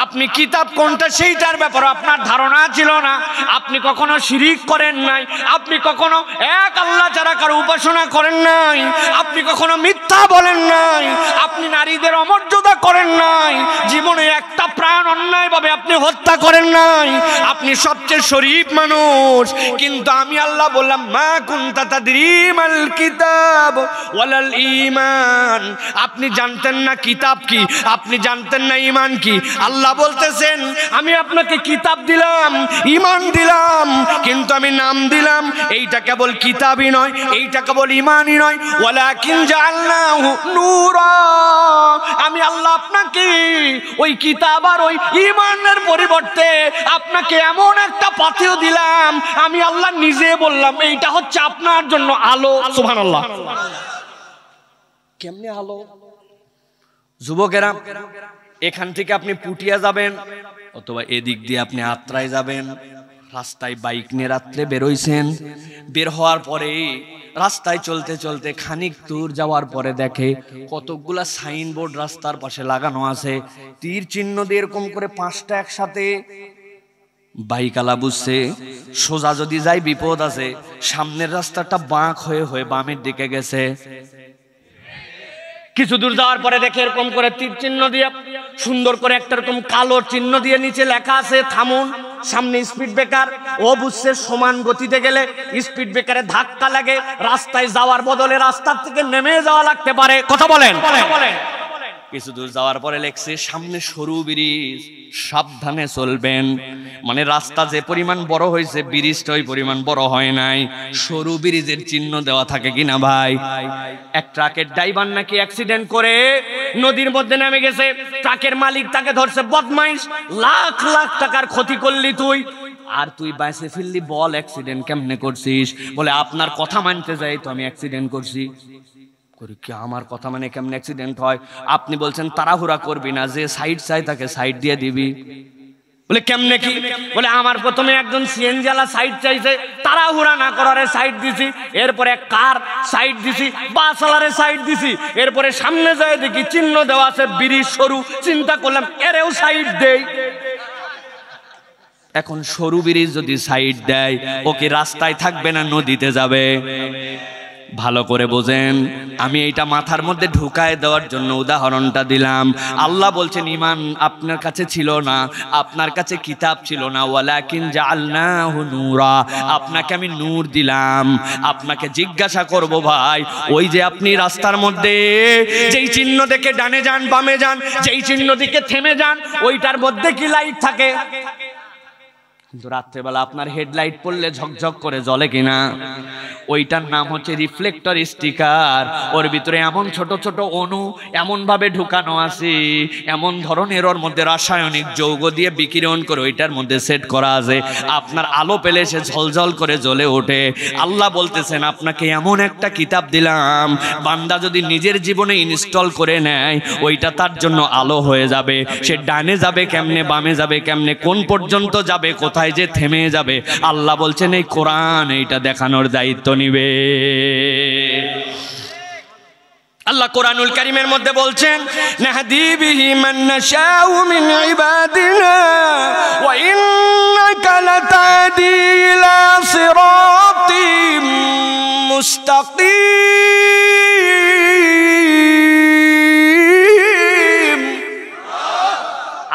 আপনি কিতাব কোনটা সেইটার ব্যাপারে আপনার ধারণা ছিল না। আপনি কখনো শিরিক করেন নাই, আপনি কখনো এক আল্লাহ ছাড়া কারো উপাসনা করেন নাই, আপনি কখনো মিথ্যা বলেন নাই, আপনি নারীদের অমর্যাদা করেন নাই, জীবনে একটা প্রাণ অন্যায়ভাবে আপনি হত্যা করেন নাই, আপনি সবচেয়ে শরীফ মানুষ। কিন্তু আমি আল্লাহ বললাম মা কুনতা তাদরি মাল কিতাব ওয়ালাল ঈমান। আপনি জানতেন না কিতাব কি, আপনি জানতেন না ঈমান কি। আল্লাহ বলতেছেন আমি আপনাকে কিতাব দিলাম, ঈমান দিলাম, কিন্তু আমি নাম দিলাম এইটা কেবল কিতাবই নয়, এইটা কেবল ঈমানই নয়, ওয়ালাকিন জাআলনাহু নূরা। আমি আল্লাহ আপনাকে ওই কিতাব আর ওই ঈমানের পরিবর্তে আপনাকে এমন একটা পাথেয় দিলাম, আমি আল্লাহ নিজে বললাম এইটা হচ্ছে আপনার জন্য আলো। সুবহানাল্লাহ। কেমনে আলো? যুবকেরা, এখান থেকে আপনি পুটিয়া যাবেন অথবা এদিক দিয়ে আপনি আত্রায় যাবেন, রাস্তায় বাইক নিয়ে রাত্রে বেরোইছেন, বের হওয়ার পরে রাস্তায় চলতে চলতে খানিক দূর যাওয়ার পরে দেখে কতগুলা সাইনবোর্ড রাস্তার পাশে লাগানো আছে, তীর চিহ্ন দিয়ে এরকম করে 5টা একসাথে। বাইকালা বুঝছে সোজা যদি যাই বিপদ আছে, সামনের রাস্তাটা বাঁক হয়ে হয়ে বামের দিকে গেছে। কিছু দূর যাওয়ার পরে দেখে এরকম করে তীর চিহ্ন দিয়ে সুন্দর করে একটা এরকম কালো চিহ্ন দিয়ে নিচে লেখা আছে থামুন, সামনে স্পিড ব্রেকার। ও বুঝছে সমান গতিতে গেলে স্পিড ব্রেকারে ধাক্কা লাগে, রাস্তায় যাওয়ার বদলে রাস্তার থেকে নেমে যাওয়া লাগতে পারে। কথা বলেন। কিছু দূর যাওয়ার পরে লেখছে সামনে সরু ব্রিজ, সাবধানে চলবেন। মানে রাস্তা যে পরিমাণ বড় হয়েছে, ব্রিজটা ওই পরিমাণ বড় হয় নাই। সরু ব্রিজের চিহ্ন দেওয়া থাকে কিনা ভাই? এক ট্রাকের ড্রাইভার নাকি অ্যাক্সিডেন্ট করে নদীর মধ্যে নেমে গেছে। ট্রাকের মালিক তাকে ধরছে, বদমাইশ, লাখ লাখ টাকার ক্ষতি করলি তুই, আর তুই বাইসে ফিরলি, বল অ্যাক্সিডেন্ট কেমনে করছিস? বলে আপনার কথা মানতে যাই তো আমি অ্যাক্সিডেন্ট করছি। কি আমার কথা মানে কেমন অ্যাক্সিডেন্ট হয়? আপনি বলছেন তাড়াহুড়া করবি না, যে সাইড চাই তাকে সাইড দিয়ে দিবি। বলে কেমনে কি? বলে আমার প্রথমে একজন সিএনজি ওয়ালা সাইড চাইছে, তাড়াহুড়া না করারে সাইড দিছি, এরপরে কার সাইড দিছি, বাস ওয়ালারে সাইড দিছি, এরপরে সামনে যায় দেখি চিহ্ন দেওয়া আছে ব্রিজ সরু, চিন্তা করলাম এরেও সাইড দেই। এখন সরু ব্রিজ যদি সাইড দেয়, ওকে রাস্তায় থাকবে না নদীতে যাবে? ভালো করে বোঝেন, আমি এইটা মাথার মধ্যে ঢুকায় দেওয়ার জন্য উদাহরণটা দিলাম। আল্লাহ বলছেন ঈমান আপনার কাছে ছিল না, আপনার কাছে কিতাব ছিল না, ওয়ালাকিন জাআলনাহু নূরা, আপনাকে আমি নূর দিলাম। আপনাকে জিজ্ঞাসা করব ভাই, ওই যে আপনি রাস্তার মধ্যে যেই চিহ্ন দেখে ডানে যান বামে যান, যেই চিহ্ন দিকে থেমে যান, ওইটার মধ্যে কি লাইট থাকে? কিন্তু রাত্রেবেলা আপনার হেডলাইট পড়লে ঝকঝক করে জ্বলে কিনা? ওইটার নাম হচ্ছে রিফ্লেক্টর স্টিকার। ওর ভিতরে এমন ছোট ছোট অণু এমন ভাবে ঢুকানো আছে, এমন ধরনের ওর মধ্যে রাসায়নিক যৌগ দিয়ে বিকিরণ করে ওইটার মধ্যে সেট করা আছে, আপনার আলো পেলে সে ঝলঝল করে জ্বলে ওঠে। আল্লাহ বলতেছেন আপনাকে এমন একটা কিতাব দিলাম, বান্দা যদি নিজের জীবনে ইনস্টল করে নেয়, ওইটা তার জন্য আলো হয়ে যাবে। সে ডানে যাবে কেমনে, বামে যাবে কেমনে, কোন পর্যন্ত যাবে, কোথায় যে থেমে যাবে, আল্লাহ বলছেন এই কোরআন এইটা দেখানোর দায়িত্ব নিবে। আল্লাহ কোরআনুল কারীমের মধ্যে বলছেন নাহদি বিহি মান নাশাউ মিন ইবাদিনা ওয়া ইন্নাকা লাতাদি ইলা সিরাতিম মুস্তাকিম।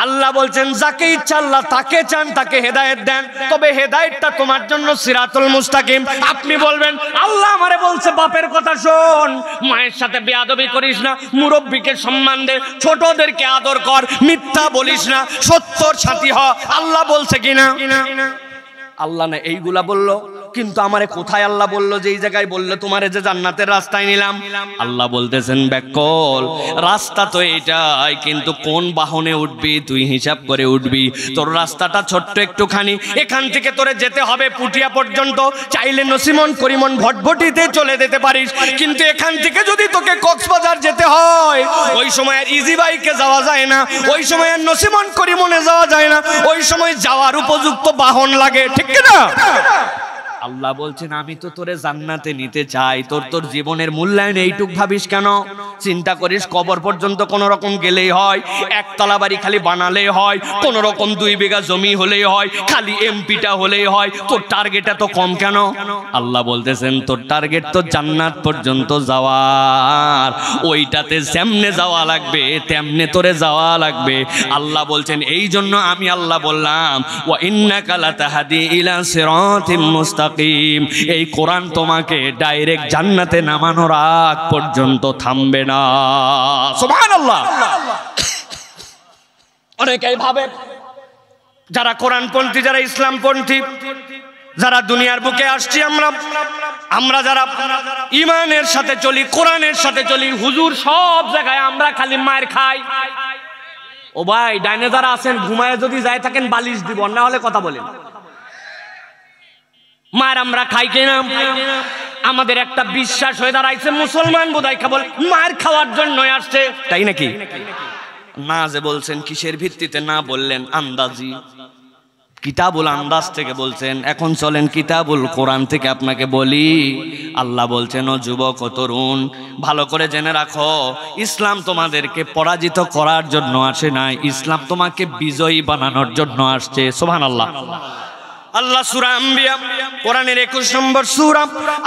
আল্লাহ বলছেন যাকে ইচ্ছা আল্লাহ তাকে চান তাকে হেদায়েত দেন, তবে হেদায়েতটা তোমার জন্য সিরাতুল মুস্তাকিম। আপনি বলবেন আল্লাহ আমারে বলছে বাপের কথা শোন, মায়ের সাথে বেয়াদবি করিস না, মুরব্বিকে সম্মান দে, ছোটদেরকে আদর কর, মিথ্যা বলিস না, সত্যর সাথী হ। আল্লাহ বলছে কিনা? আল্লাহ না এইগুলা বললো, কিন্তু আমারে কোথায় আল্লাহ বললো যে এই জায়গায় বললো তোমারে যে জান্নাতের রাস্তায় নিলাম? আল্লাহ বলতেছেন ব্যাকল, রাস্তা তো এইটাই, কিন্তু কোন বাহনে উঠবি তুই হিসাব করে উঠবি। তোর রাস্তাটা ছোট্ট একটুখানি, এখান থেকে তোরে যেতে হবে পুটিয়া পর্যন্ত, চাইলে নসিমন করিমন ভটভটিতে চলে যেতে পারিস, কিন্তু এখান থেকে যদি তোকে কক্সবাজার যেতে হয়, ওই সময় আর ইজি বাইকে যাওয়া যায় না, ওই সময় আর নসিমন করিমনে যাওয়া যায় না, ওই সময় যাওয়ার উপযুক্ত বাহন লাগে, ঠিক কিনা? আল্লাহ বলছেন আমি তো তোরে জান্নাতে নিতে চাই, তোর জীবনের মূল্যায়ন এইটুক ভাবিস কেন? চিন্তা করিস কবর পর্যন্ত কোন রকম গেলেই হয়, একতলা বাড়ি খালি বানালেই হয়, কোন রকম 2 বিঘা জমি হলেই হয়, খালি এমপিটা হলেই হয়, তোর টার্গেট এত কম কেন? আল্লাহ বলতেছেন তোর টার্গেট তো জান্নাত পর্যন্ত যাওয়ার, ওইটাতে যেমনে যাওয়া লাগবে তেমনে তোরে যাওয়া লাগবে। আল্লাহ বলছেন এই জন্য আমি আল্লাহ বললাম ওয়া ইন্নাকা লাতাহদি ইলা সিরাতিম মুস্তাকিম। এই কোরআন তোমাকে ডাইরেক্ট জান্নাতে নামানোর আগ পর্যন্ত থামবে না। সুবহানাল্লাহ। অনেকেই ভাবে যারা কোরআনপন্থী, যারা ইসলামপন্থী, যারা দুনিয়ার বুকে আসছি আমরা যারা ইমানের সাথে চলি, কোরআনের সাথে চলি, হুজুর সব জায়গায় আমরা খালি মায়ের খাই। ও ভাই ডাইনে যারা আছেন ঘুমায় যদি যায় থাকেন বালিশ দিব, না হলে কথা বলেন। মায়ের আমরা খাই কিনা? আমাদের একটা বিশ্বাস হয়ে দাঁড়াইছে মুসলমান বোধহয় কেবল মায়ের খাওয়ার জন্য আসছে, তাই নাকি? না যে বলছেন কিসের ভিত্তিতে না বললেন? আন্দাজি। কিতাবুল আন্দাজ থেকে বলছেন, এখন চলেন কিতাবুল কোরআন থেকে আপনাকে বলি। আল্লাহ বলছেন, ও যুবক ও তরুণ, ভালো করে জেনে রাখো, ইসলাম তোমাদেরকে পরাজিত করার জন্য আসে নাই, ইসলাম তোমাকে বিজয়ী বানানোর জন্য আসছে। সুবহানাল্লাহ। আল্লাহ সূরা আম্বিয়া কোরআনের 21 নম্বর সূরা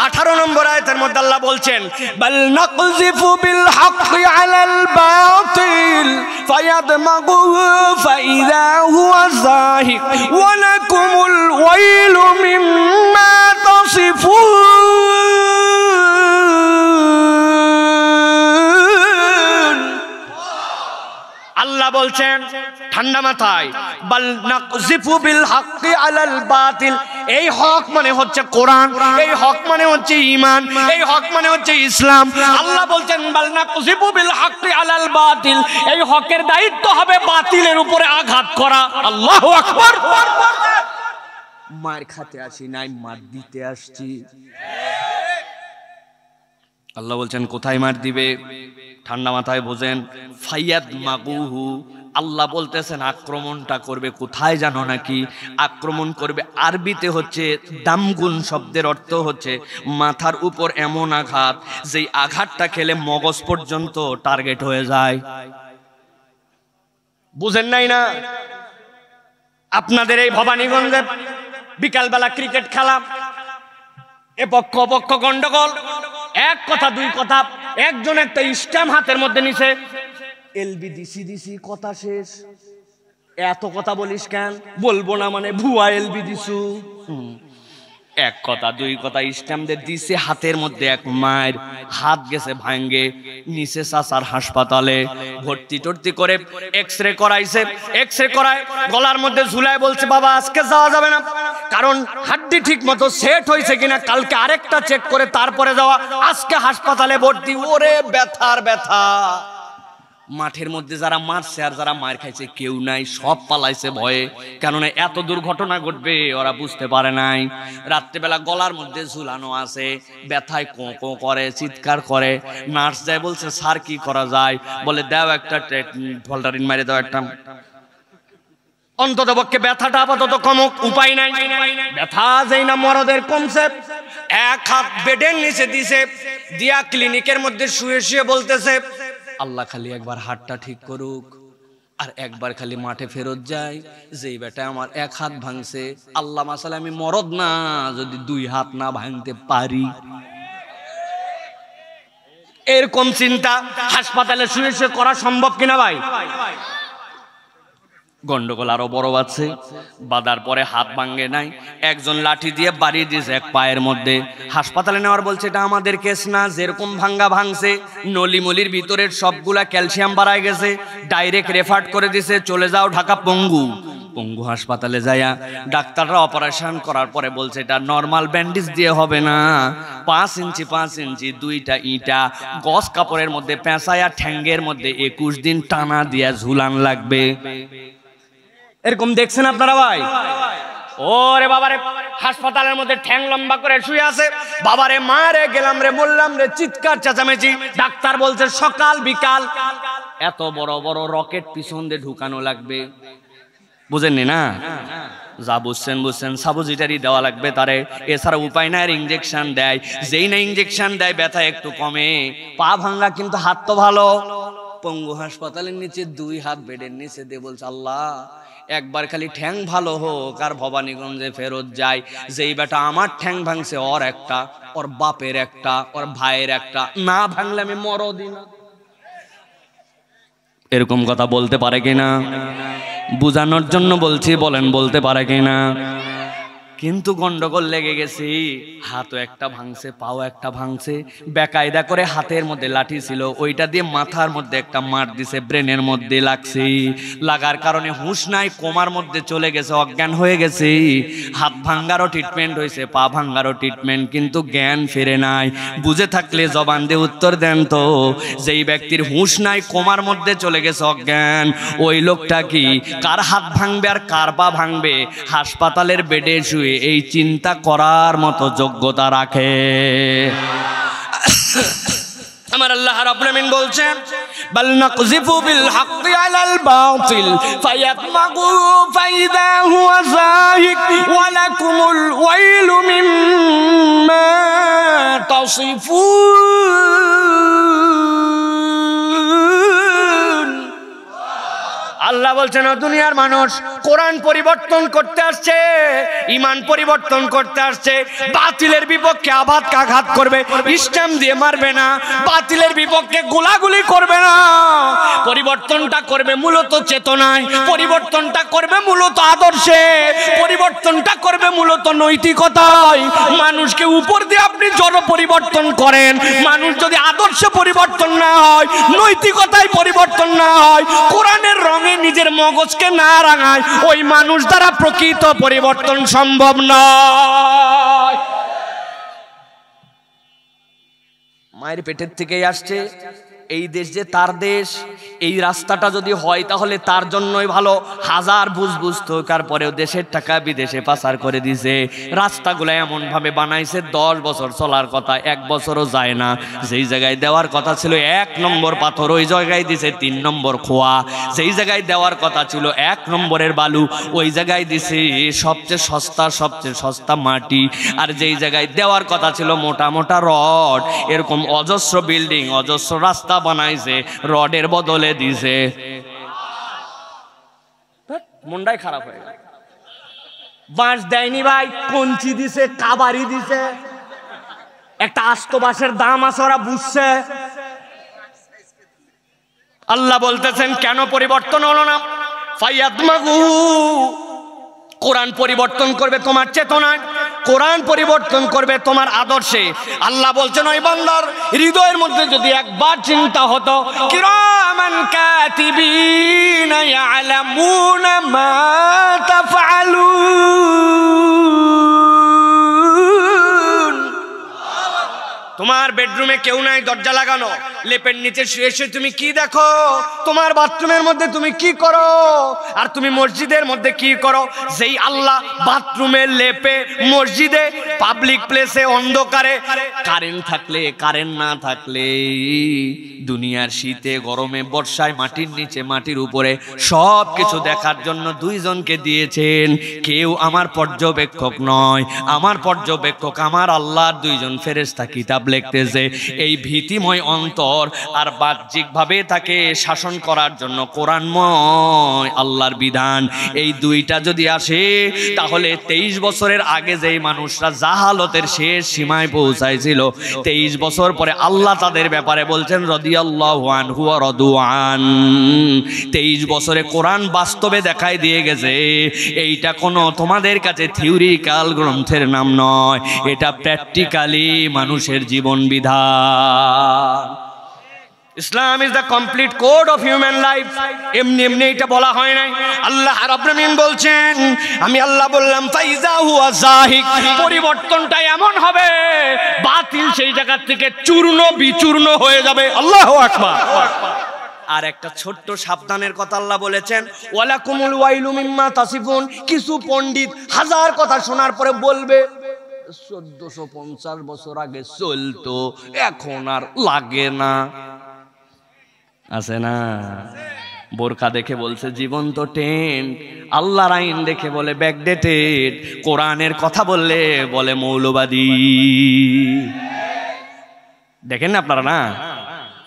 18 নম্বর আয়াতের মধ্যে আল্লাহ বলছেন, বাল নাকযিফু বিল হাক্কি আলাল বাতিল ফায়াদমাগুহু ফাইযা হুয়া যাহিক ওয়া লাকুমুল ওয়াইলু মিম্মা তাসিফুন। আল্লাহ বলছেন ঠান্ডা মাথায়, বাল নাকযিফু বিল হাক্কি আলাল বাতিল, এই হক মানে হচ্ছে কোরআন, এই হক মানে হচ্ছে ঈমান, এই হক মানে হচ্ছে ইসলাম। আল্লাহ বলছেন বাল নাকযিফু বিল হাক্কি আলাল বাতিল, এই হকের দায়িত্ব হবে বাতিলের উপরে আঘাত করা। আল্লাহু আকবার। মার খাতে আসি নাই, মার দিতে আসছি। আল্লাহ বলছেন কোথায় মার দিবে, ঠান্ডা মাথায় বোঝেন। ফাইয়াদ মাগুহু, আল্লাহ বলতেছেন আক্রমণটা করবে কোথায় জানো নাকি? আক্রমণ করবে আরবিতে হচ্ছে দামগুন শব্দের অর্থ হচ্ছে মাথার উপর এমন আঘাত যেই আঘাতটা খেলে মগজ পর্যন্ত টার্গেট হয়ে যায়। বুঝেন নাই না? আপনাদের এই ভবানীগঞ্জে বিকালবেলা ক্রিকেট খেলা, এ পক্ষ অপক্ষ গন্ডগোল, এক কথা দুই কথা, একজন একটা স্ট্যাম্প হাতের মধ্যে নিছে, এলবি দিছি দিছি, কথা শেষ। এত কথা বলিস কেন? বলবো না মানে ভুয়া এলবি দিছু। এক কথা দুই কথা স্ট্যাম্প দিছে হাতের মধ্যে, এক মায়ের হাত গেছে ভাঙ্গে, নিচে চাচার হাসপাতালে ভর্তি টর্তি করে এক্সরে করাইছে। এক্সরে করায় গলার মধ্যে ঝুলায় বলছে, বাবা আজকে যাওয়া যাবে না, কারণ হাড্ডি ঠিক মতো সেট হয়েছে কিনা কালকে আরেকটা চেক করে তারপরে যাওয়া, আজকে হাসপাতালে ভর্তি। ওরে ব্যথার ব্যথা। মাঠের মধ্যে যারা মারছে আর যারা মার খাইছে কেউ নাই, সব পালাইছে ভয়ে, কেননা এত দুর্ঘটনা ঘটবে ওরা বুঝতে পারে নাই। রাত্রেবেলা গলার মধ্যে ঝুলানো আছে, ব্যথায় কো কো করে, চিৎকার করে। নার্স যায় বলছে, স্যার কি করা যায়? বলে দাও একটা ভলটারিন মারে দাও একটা, অন্তত পক্ষে ব্যথাটা আপাতত কমুক। উপায় নাই, ব্যথা যেই না মরদের কমছে। এক হাত বেডের নিচে দিছে, দিয়া ক্লিনিকের মধ্যে শুয়ে শুয়ে বলতেছে, আল্লাহ খালি একবার হাতটা ঠিক করুক, আর একবার খালি মাঠে ফেরত যায়। যেই বেটা আমার এক হাত ভাঙছে, আল্লাহ মাসালে আমি মরদ না, যদি দুই হাত না ভাঙতে পারি। এরকম চিন্তা হাসপাতালে শুয়ে শুয়ে করা সম্ভব কিনা ভাই? গন্ডগোল আরো বড় আছে। বাঁধার পরে হাত ভাঙ্গে নাই, একজন লাঠি দিয়ে বাড়ি দিয়েছে এক পায়ের মধ্যে। হাসপাতালে নেওয়ার বলছে এটা আমাদের কেস না, যেরকম ভাঙ্গা ভাঙছে নলিমলির ভিতরের সবগুলা ক্যালসিয়াম বাড়ায় গেছে, ডাইরেক্ট রেফার করে দিছে, চলে যাও ঢাকা পঙ্গু। পঙ্গু হাসপাতালে যাইয়া ডাক্তাররা অপারেশন করার পরে বলছে এটা নর্মাল ব্যান্ডেজ দিয়ে হবে না, 5 ইঞ্চি 5 ইঞ্চি দুইটা ইটা গস কাপড়ের মধ্যে পেঁচায়া ঠ্যাঙ্গের মধ্যে 21 দিন টানা দিয়া ঝুলান লাগবে। এরকম দেখছেন আপনারা ভাই? ওরে বাবারে, হাসপাতালের মধ্যে ঠ্যাং লম্বা করে শুয়ে আছে, বাবারে মারে গেলাম রে বললাম রে, চিৎকার চেঁচামেচি। ডাক্তার বলছে সকাল বিকাল এত বড় বড় রকেট পিছন দিয়ে ঢুকানো লাগবে। বুঝেননি না? যা বুঝছেন বুঝছেন, সাবুজিটারি দেওয়া লাগবে তারে, এছাড়া উপায় নাই। আর ইঞ্জেকশন দেয়, যেই না ইঞ্জেকশন দেয় ব্যথা একটু কমে। পা ভাঙা কিন্তু হাত তো ভালো। পঙ্গু হাসপাতালের নিচে 2 হাত বেডের নিচে দিয়ে বলছে আল্লাহ একবার খালি ঠ্যাং ভালো হোক আর ভবানীগঞ্জে ফেরত যায়। যেই বেটা আমার ঠ্যাং ভাঙছে, ওর একটা, ওর বাপের একটা, ওর ভাইয়ের একটা, না ভাঙলে আমি মরদি না। এরকম কথা বলতে পারে কিনা? বুঝানোর জন্য বলছি, বলেন বলতে পারে কিনা? কিন্তু গন্ডগোল লেগে গেছি, হাতও একটা ভাঙছে, পাও একটা ভাঙছে। বেকায়দা করে হাতের মধ্যে লাঠি ছিল, ওইটা দিয়ে মাথার মধ্যে একটা মার দিছে, ব্রেনের মধ্যে লাগছে। লাগার কারণে হুঁশ নাই, কোমার মধ্যে চলে গেছে, অজ্ঞান হয়ে গেছে। হাত ভাঙ্গারও ট্রিটমেন্ট হয়েছে, পা ভাঙ্গারও ট্রিটমেন্ট, কিন্তু জ্ঞান ফিরে নাই। বুঝে থাকলে জবান দিয়ে উত্তর দেন তো, যেই ব্যক্তির হুঁশ নাই, কোমার মধ্যে চলে গেছে, অজ্ঞান, ওই লোকটা কি কার হাত ভাঙবে আর কার পা ভাঙবে হাসপাতালের বেডে শুয়ে এই চিন্তা করার মতো যোগ্যতা রাখে? আমার আল্লাহ রাব্বুল আমিন বলছেন বাল নাকযিফু বিল হাক্কি আলাল বাতিল ফায়াতমাগু ফাইদা হুয়া যাহিক ওয়া লাকুমুল ওয়াইলু মিম্মা তাসিফুন। আল্লাহ বলছেন দুনিয়ার মানুষ কোরআন পরিবর্তন করতে আসছে, ঈমান পরিবর্তন করতে আসছে, বাতিলের বিপক্ষে আঘাত করবে, ইসলাম দিয়ে মারবে না, বাতিলের বিপক্ষে গোলাগুলি করবে না। পরিবর্তনটা করবে মূলত চেতনায়, পরিবর্তনটা করবে মূলত আদর্শে, পরিবর্তনটা করবে মূলত নৈতিকতায়। মানুষকে উপর দিয়ে আপনি জড় পরিবর্তন করেন, মানুষ যদি আদর্শে পরিবর্তন না হয়, নৈতিকতায় পরিবর্তন না হয়, কোরআনের রঙে নিজের মগজকে না রাঙায়, ওই মানুষ দ্বারা প্রকৃত পরিবর্তন সম্ভব নয়। মায়ের পেটের থেকেই আসছে, এই দেশ যে তার দেশ, এই রাস্তাটা যদি হয় তাহলে তার জন্যই ভালো। হাজার বুঝ থাকার পরেও দেশের টাকা বিদেশে পাচার করে দিছে। রাস্তাগুলো এমন ভাবে বানাইছে 10 বছর চলার কথা 1 বছরও যায় না। যেই জায়গায় দেওয়ার কথা ছিল 1 নম্বর পাথর, ওই জায়গায় দিছে 3 নম্বর খোয়া। যেই জায়গায় দেওয়ার কথা ছিল 1 নম্বরের বালু, ওই জায়গায় দিছে সবচেয়ে সস্তা মাটি। আর যেই জায়গায় দেওয়ার কথা ছিল মোটা মোটা রড, এরকম অজস্র বিল্ডিং, অজস্র রাস্তা বানাইছে, রডের বদলে দিছে। মনটাই খারাপ হয়ে গেল। বাঁশ দেয়নি ভাই, কঞ্চি দিছে, কাবারি দিছে, একটা আস্ত বাঁশের দাম আছে, ওরা বুঝছে। আল্লাহ বলতেছেন কেন পরিবর্তন হলো না? ফায়াদমাগু, কোরআন পরিবর্তন করবে তোমার চেতনায়, কোরআন পরিবর্তন করবে তোমার আদর্শে। আল্লাহ বলছেন ওই বান্দার হৃদয়ের মধ্যে যদি একবার চিন্তা হতো, কিরামান কাতিবিনা ইয়ালামুনা মা তাফআলুন। তোমার বেডরুমে কেউ নাই, দরজা লাগানো, লেপের নিচে শুয়ে শুয়ে তুমি কি দেখো, তোমার বাথরুমের মধ্যে তুমি কি করো, আর তুমি মসজিদের মধ্যে কি করো। যেই আল্লাহ বাথরুমে, লেপে, মসজিদে, পাবলিক প্লেসে, অন্ধকারে, কারেন্ট থাকলে, কারেন্ট না থাকলে, দুনিয়ার শীতে, গরমে, বর্ষায়, মাটির নিচে, মাটির উপরে সব কিছু দেখার জন্য 2 জনকে দিয়েছেন। কেউ আমার পর্যবেক্ষক নয়, আমার পর্যবেক্ষক আমার আল্লাহর 2 জন ফেরেশতা কিতাব লিখতেছে। এই ভীতিময় অন্তর আর বাহ্যিকভাবে তাকে শাসন করার জন্য কোরআনময় আল্লাহর বিধান, এই 2টা যদি আসে তাহলে 23 বছরের আগে যেই মানুষরা জাহালতের শেষ সীমায় পৌঁছাইছিল, 23 বছর পরে আল্লাহ তাদের ব্যাপারে বলছেন রাদিয়াল্লাহু আনহু ওয়া রাদুআন। 23 বছরে কোরআন বাস্তবে দেখাই দিয়ে গেছে। এইটা কোনো তোমাদের কাছে থিওরিক্যাল গ্রন্থের নাম নয়, এটা প্র্যাকটিক্যালি মানুষের জীবন বিধান। Islam is the complete code of human life. এমনি এমনি এটা বলা হয় নাই। আল্লাহ রাব্বুল আলামিন বলছেন, আমি আল্লাহ বললাম ফাইজা হুয়া যাহিক, পরিবর্তনটা এমন হবে বাতিল সেই জায়গা থেকে চূর্ণ বিচূর্ণ হয়ে যাবে। আল্লাহু আকবার। আর একটা ছোট্ট সাবধানের কথা আল্লাহ বলেছেন, ওয়ালাকুমুল ওয়াইলু মিম্মা তাসিফুন। কিছু পণ্ডিত হাজার কথা শোনার পরে বলবে 1450 বছর আগে চলতো, এখন আর লাগে না। আছে না? বোরকা দেখে বলছে জীবন্ত টেন্ট, আল্লাহর আইন দেখে বলে ব্যাকডেটেড, কোরআনের কথা বললে বলে মৌলবাদী। দেখেন না আপনারা না?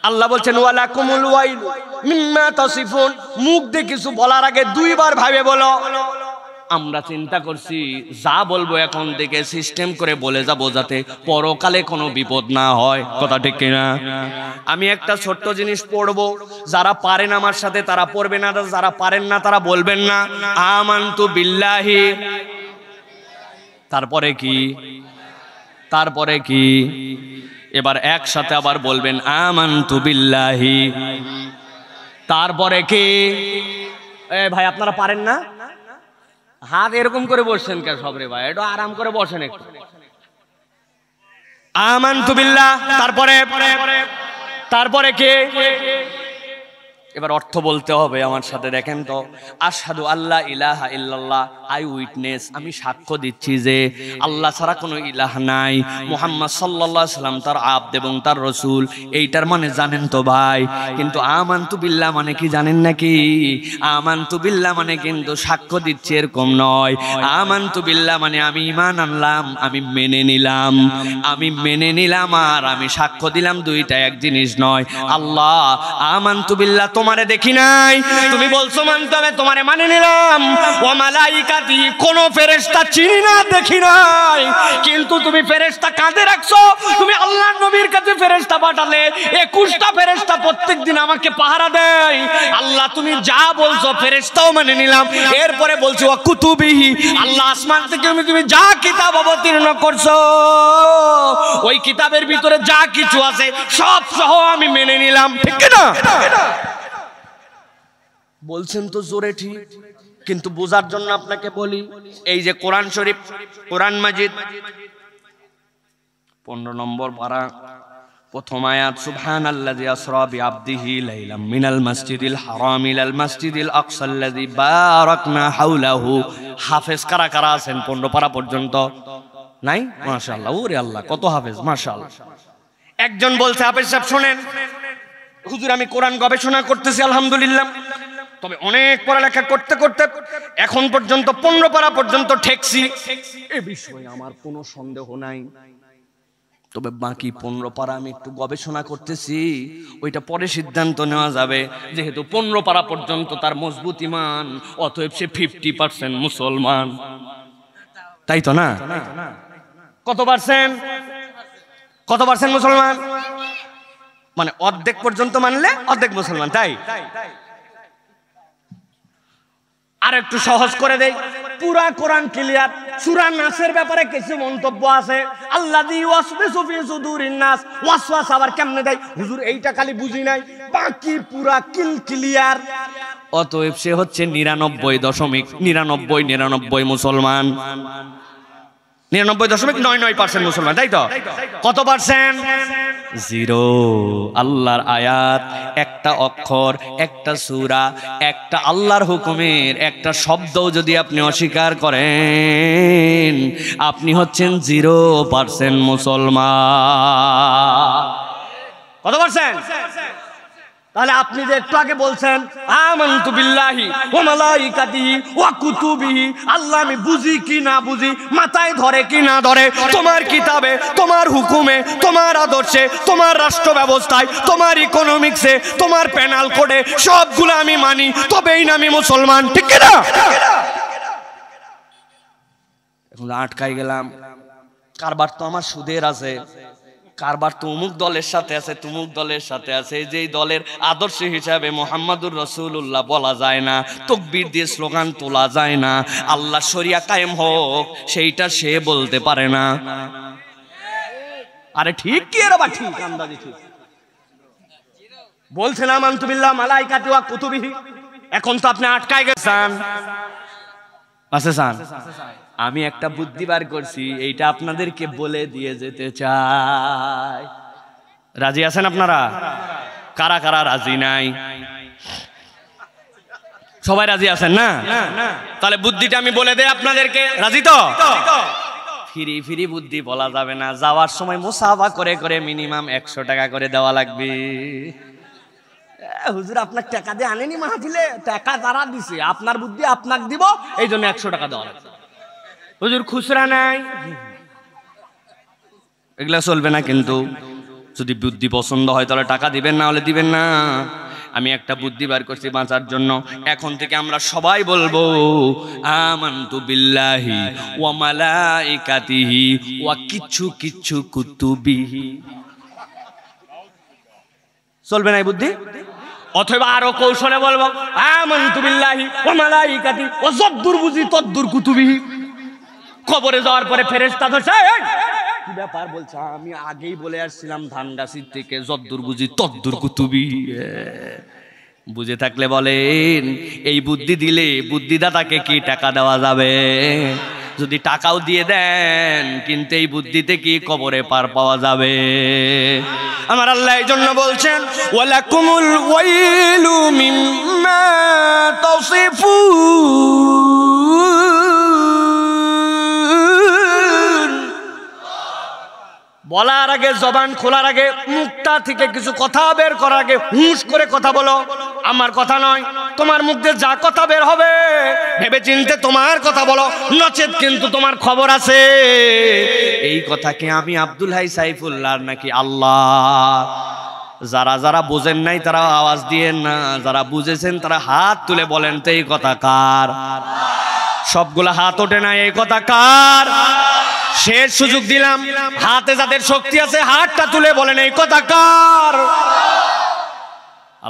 আল্লাহ বলছেন ওয়ালাকুমুল ওয়াইলু মিম্মা তাসিফুন। মুখ দিয়ে কিছু বলার আগে 2 বার ভাবে বলো। আমরা চিন্তা করছি যা বলবো এখন থেকে সিস্টেম করে বলে যাবো, যাতে পরকালে কোনো বিপদ না হয়। কথা ঠিক কিনা? আমি একটা ছোট্ট জিনিস পড়বো, যারা পারেন আমার সাথে তারা পড়বেন, না যারা পারেন না তারা বলবেন না আমানতু বিল্লাহি। তারপরে কি? তারপরে কি? এবার একসাথে আবার বলবেন আমানতু বিল্লাহি। তারপরে কি? ভাই আপনারা পারেন না? হাত এরকম করে বসছেন কেন সব রে ভাই? একটু আরাম করে বসেন একটু। আমানতু বিল্লাহ। তারপরে কি? এবার অর্থ বলতে হবে আমার সাথে, দেখেন তো। আশহাদু আল্লা ইলাহা ইল্লাল্লাহ, আই উইটনেস, আমি সাক্ষ্য দিচ্ছি যে আল্লাহ ছাড়া কোনো ইলাহ নাই, মুহাম্মদ সাল্লাল্লাহু আলাইহি সাল্লাম তার আবদ এবং তার রাসূল। এইটার মানে জানেন তো ভাই? কিন্তু আমানতু বিল্লাহ মানে কি জানেন নাকি? আমানতু বিল্লাহ মানে কিন্তু সাক্ষ্য দিচ্ছি এরকম নয়। আমানতু বিল্লাহ মানে আমি ঈমান আনলাম, আমি মেনে নিলাম, আমি মেনে নিলাম আর আমি সাক্ষ্য দিলাম, দুইটা এক জিনিস নয়। আল্লাহ আমানতু বিল্লাহ, তোমারে দেখি নাই, তুমি বলছো মানতে হবে, তোমারে মানে নিলাম। ওয়া মালাইকাতি, কোন ফেরেশতা চিনি না, দেখি নাই, কিন্তু তুমি ফেরেশতা কাঁধে রাখছো। তুমি আল্লাহর নবীর কাছে ফেরেশতা পাঠালে, 21টা ফেরেশতা প্রত্যেকদিন আমাকে পাহারা দেয়। আল্লাহ তুমি যা বলছো ফেরেশতাও মানে নিলাম। এরপরে বলছো ওয়া কুতুবিহি, আল্লাহ আসমান থেকে তুমি যা কিতাব অবতীর্ণ করছো, ওই কিতাবের ভিতরে যা কিছু আছে সব সহ আমি মেনে নিলাম। ঠিক কি না? বলছেন তো জোরে ঠিক, কিন্তু বোঝার জন্য আপনাকে বলি, এই যে কোরআন শরীফ, কোরআন মাজিদ 15 নম্বর পারা, প্রথম আয়াত, সুবহানাল্লাযী আসরা বিআবদিহি লাইলাম মিনাল মাসজিদিল হারাম ইলাল মাসজিদিল আকসাল্লাযী বারাকনা হাওলাহু। হাফেজ কারা কারা আছেন 15 পারা পর্যন্ত? নাই? মাশাআল্লাহ, ওরে আল্লাহ, কত হাফেজ, মাশাআল্লাহ। একজন বলছে, হাফেজ সাহেব শুনেন, হুজুর আমি কোরআন গবেষণা করতেছি আলহামদুলিল্লাহ, তবে অনেক পড়ালেখা করতে করতে এখন পর্যন্ত 15 পারা পর্যন্ত ঠেকছি, এ বিষয়ে আমার কোনো সন্দেহ নাই, তবে বাকি 15 পারা আমি একটু গবেষণা করতেছি, ওইটা পরে সিদ্ধান্ত নেওয়া যাবে। যেহেতু 15 পারা পর্যন্ত তার মজবুত ঈমান, অতএব সে 50% মুসলমান, তাই তো না? কত পার্সেন্ট? কত পার্সেন্ট মুসলমান? মানে অর্ধেক পর্যন্ত মানলে অর্ধেক মুসলমান, তাই? আর একটু সহজ করে দেই, পুরা কোরআন ক্লিয়ার। সূরা নাসের ব্যাপারে কিছু মন্তব্য আছে, আল্লাযী ওয়াসওয়াসু ফি সুদুরিন নাস, ওয়াসওয়াস আবার কেমনে দেয় হুজুর এইটা খালি বুঝি নাই, বাকি পুরা ক্লিয়ার। অতএব সে হচ্ছে 99.99 মুসলমান, 99.99% মুসলমান, তাই তো? কত পার্সেন্ট? 0। আল্লাহর আয়াত, একটা অক্ষর, একটা সূরা, একটা আল্লাহর হুকুমের একটা শব্দ যদি আপনি অস্বীকার করেন, আপনি হচ্ছেন 0% মুসলমান। কত পার্সেন্ট? তাহলে আপনি যে একটু আগে বলছেন আমানতু বিল্লাহি ওয়া মালাইকাতিহি ওয়া কুতুবিহি, আল্লাহ আমি বুঝি কি না বুঝি, মাথায় ধরে কি না ধরে, তোমার কিতাবে, তোমার হুকুমে, তোমার আদর্শে, তোমার রাষ্ট্র ব্যবস্থায়, তোমার ইকোনমিক্সে, তোমার পেনাল কোডে সবগুলো আমি মানি, তবেই না আমি মুসলমান। ঠিক কি না? এখন আটকাই গেলাম, কারবার তো আমার সুদের আছে, কারবার তো অমুক দলের সাথে আছে, তুমুক দলের সাথে আছে, যেই দলের আদর্শ হিসাবে মুহাম্মাদুর রাসূলুল্লাহ বলা যায় না, তাকবীর দিয়ে স্লোগান তোলা যায় না, আল্লাহ শরিয়া কায়েম হোক সেইটা সে বলতে পারে না। আরে ঠিক কি? এর আবার ঠিক আন্দাজি ঠিক বলছেন আমানতু বিল্লাহ মালাইকাতি ওয়া কুতুবিহি, এখন তো আপনি আটকায় গেছেন। আমি একটা বুদ্ধি বার করছি, এইটা আপনাদেরকে বলে দিয়ে যেতে চাই। রাজি আছেন আপনারা? কারা কারা রাজি নাই? সবাই রাজি আছেন না? তাহলে বুদ্ধিটা আমি বলে দেই আপনাদেরকে, রাজি তো? ফ্রি ফ্রি বুদ্ধি বলা যাবে না, যাওয়ার সময় মুসাফা করে করে মিনিমাম 100 টাকা করে দেওয়া লাগবে। হুজুর আপনার টাকা দিয়ে আনেনি মাহফিলে, টাকা তারা দিছে, আপনার বুদ্ধি আপনাকে দিব, এই জন্য 100 টাকা দেওয়া লাগবে। হুজুর খুচরা নাই, এগুলা চলবে না। কিন্তু যদি বুদ্ধি পছন্দ হয় তাহলে টাকা দিবেন, না হলে দিবেন না। আমি একটা বুদ্ধি বার করছি বাঁচার জন্য। এখন থেকে আমরা সবাই বলবো আমানতু বিল্লাহি ওয়া মালাইকাতিহি ওয়া কিচ্ছু কুতুবিহি। চলবে না এই বুদ্ধি? অথবা আরো কৌশলে বলবো আমানতু বিল্লাহি ওয়া মালাইকাতিহি ওয়া যদ্দুর বুঝি তদ্দুর কুতুবিহি। কবরে যাওয়ার পরে ফেরেশতা ধরছে, কি ব্যাপার? বলছে আমি আগেই বলে আসছিলাম ধানগাছির থেকে যদ্দুর বুঝি তদ্দুর কুতুবি। বুঝে থাকলে বলেন, এই বুদ্ধি দিলে বুদ্ধিদাতাকে কি টাকা দেওয়া যাবে? যদি টাকাও দিয়ে দেন কিন্তু এই বুদ্ধিতে কি কবরে পার পাওয়া যাবে? আমার আল্লাহ এই জন্য বলছেন ওয়ালাকুমুল ওয়াইলু মিম্মা তাসিফুন। বলার আগে, জবান খোলার আগে, মুখটা থেকে কিছু কথা বের করার আগে হুঁশ করে কথা বলো। আমার কথা নয়, তোমার মুখ দিয়ে যা কথা বের হবে ভেবে চিনতে তোমার কথা বলো, নচেত কিন্তু তোমার খবর আছে। এই কথা কি আমি আব্দুল হাই সাইফুল্লাহ নাকি আল্লাহ? যারা যারা বুঝেন নাই তারা আওয়াজ দিয়েন না, যারা বুঝেছেন তারা হাত তুলে বলেন তো এই কথা কার? সবগুলা হাত ওঠে না, এই কথা কার? শেষ সুযোগ দিলাম, হাতে যাদের শক্তি আছে হাতটা তুলে বলেন এই কথা কার?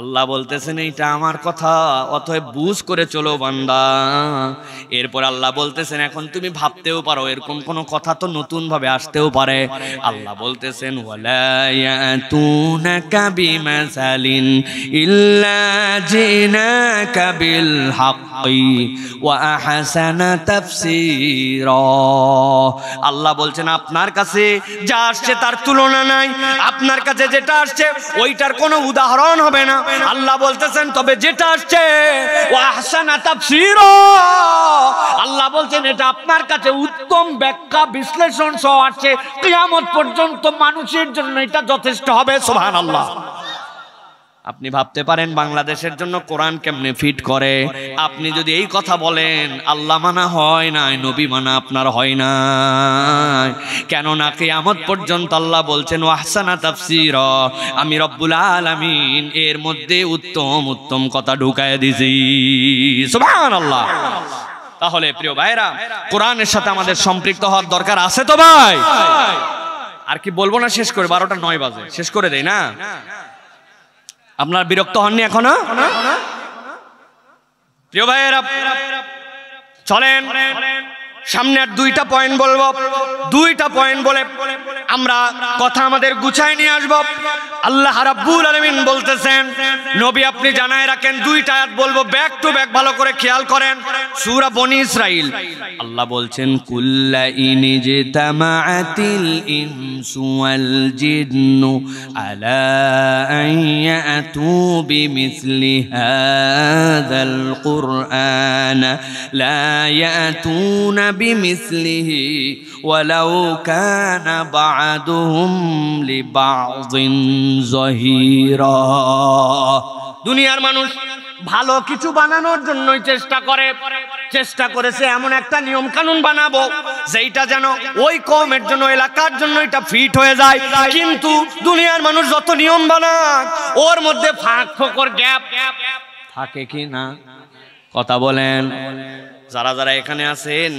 আল্লাহ বলতেছেন এইটা আমার কথা, অতএব বুঝ করে চলো বান্দা। এরপর আল্লাহ বলতেছেন এখন তুমি ভাবতেও পারো এরকম কোন কথা তো নতুন ভাবে আসতেও পারে। আল্লাহ বলতেছেন ওয়ালা ইয়াতুনাকা বিমাসালিন ইল্লা জিনাকা বিল হাক্কি ওয়া আহসানা তাফসীরা। আল্লাহ বলছেন আপনার কাছে যা আসছে তার তুলনা নাই, আপনার কাছে যেটা আসছে ওইটার কোনো উদাহরণ হবে না। আল্লাহ বলতেছেন তবে যেটা আসছে ওয়া আহসানা তাফসীরা, আল্লাহ বলছেন এটা আপনার কাছে উত্তম ব্যাখ্যা বিশ্লেষণ সহ আসছে, কিয়ামত পর্যন্ত মানুষের জন্য এটা যথেষ্ট হবে। সুবহানাল্লাহ। আপনি ভাবতে পারেন বাংলাদেশের জন্য কোরআন কেমনে ফিট করে। আপনি যদি এই কথা বলেন আল্লাহ মানা হয় নাই, নবী মানা আপনার হয় নাই। কেননা কিয়ামত পর্যন্ত আল্লাহ বলছেন ওয়াহসানা তাফসীরা, আমি রব্বুল আলামিন এর মধ্যে উত্তম উত্তম কথা ঢুকায় দিয়েছি। সুবহানাল্লাহ। তাহলে প্রিয় ভাইরা, কোরআনের সাথে আমাদের সম্পৃক্ত হওয়ার দরকার আছে তো ভাই? আর কি বলবো না, শেষ করে 12টা 9 বাজে শেষ করে দেই না? আপনার বিরক্ত হননি এখনো? প্রিয় ভাইয়েরা চলেন সামনে আর 2টা পয়েন্ট বলবো। 2টা পয়েন্ট বলে আমরা কথা আমাদের গুছায় নিয়ে আসবো। আল্লাহ রাব্বুল আলামিন বলতেছেন নবী আপনি জানায় রাখেন, 2টা আয়াত বলবো ব্যাক টু ব্যাক, ভালো করে খেয়াল করেন। সূরা বনী ইসরাইল আল্লাহ বলছেন কুল্লা ইনজিতামাআতিল ইনসু ওয়াল জিন্নু আলা আন ইয়াতু বিমিসলি হাযাল কুরআন লা ইয়াতুনা বিমিসলিহি ওয়ালাউ কানা বা'দুহুম লিবা'যিন যহিরা। দুনিয়ার মানুষ ভালো কিছু বানানোর জন্যই চেষ্টা করেছে এমন একটা নিয়ম কানুন বানাবো যেটা যেন ওই কওমের জন্য, এলাকার জন্য এটা ফিট হয়ে যায়। কিন্তু দুনিয়ার মানুষ যত নিয়ম বানাক ওর মধ্যে ফাঁক ফোকর গ্যাপ থাকে কি না? কথা বলেন। যারা যারা এখানে আছেন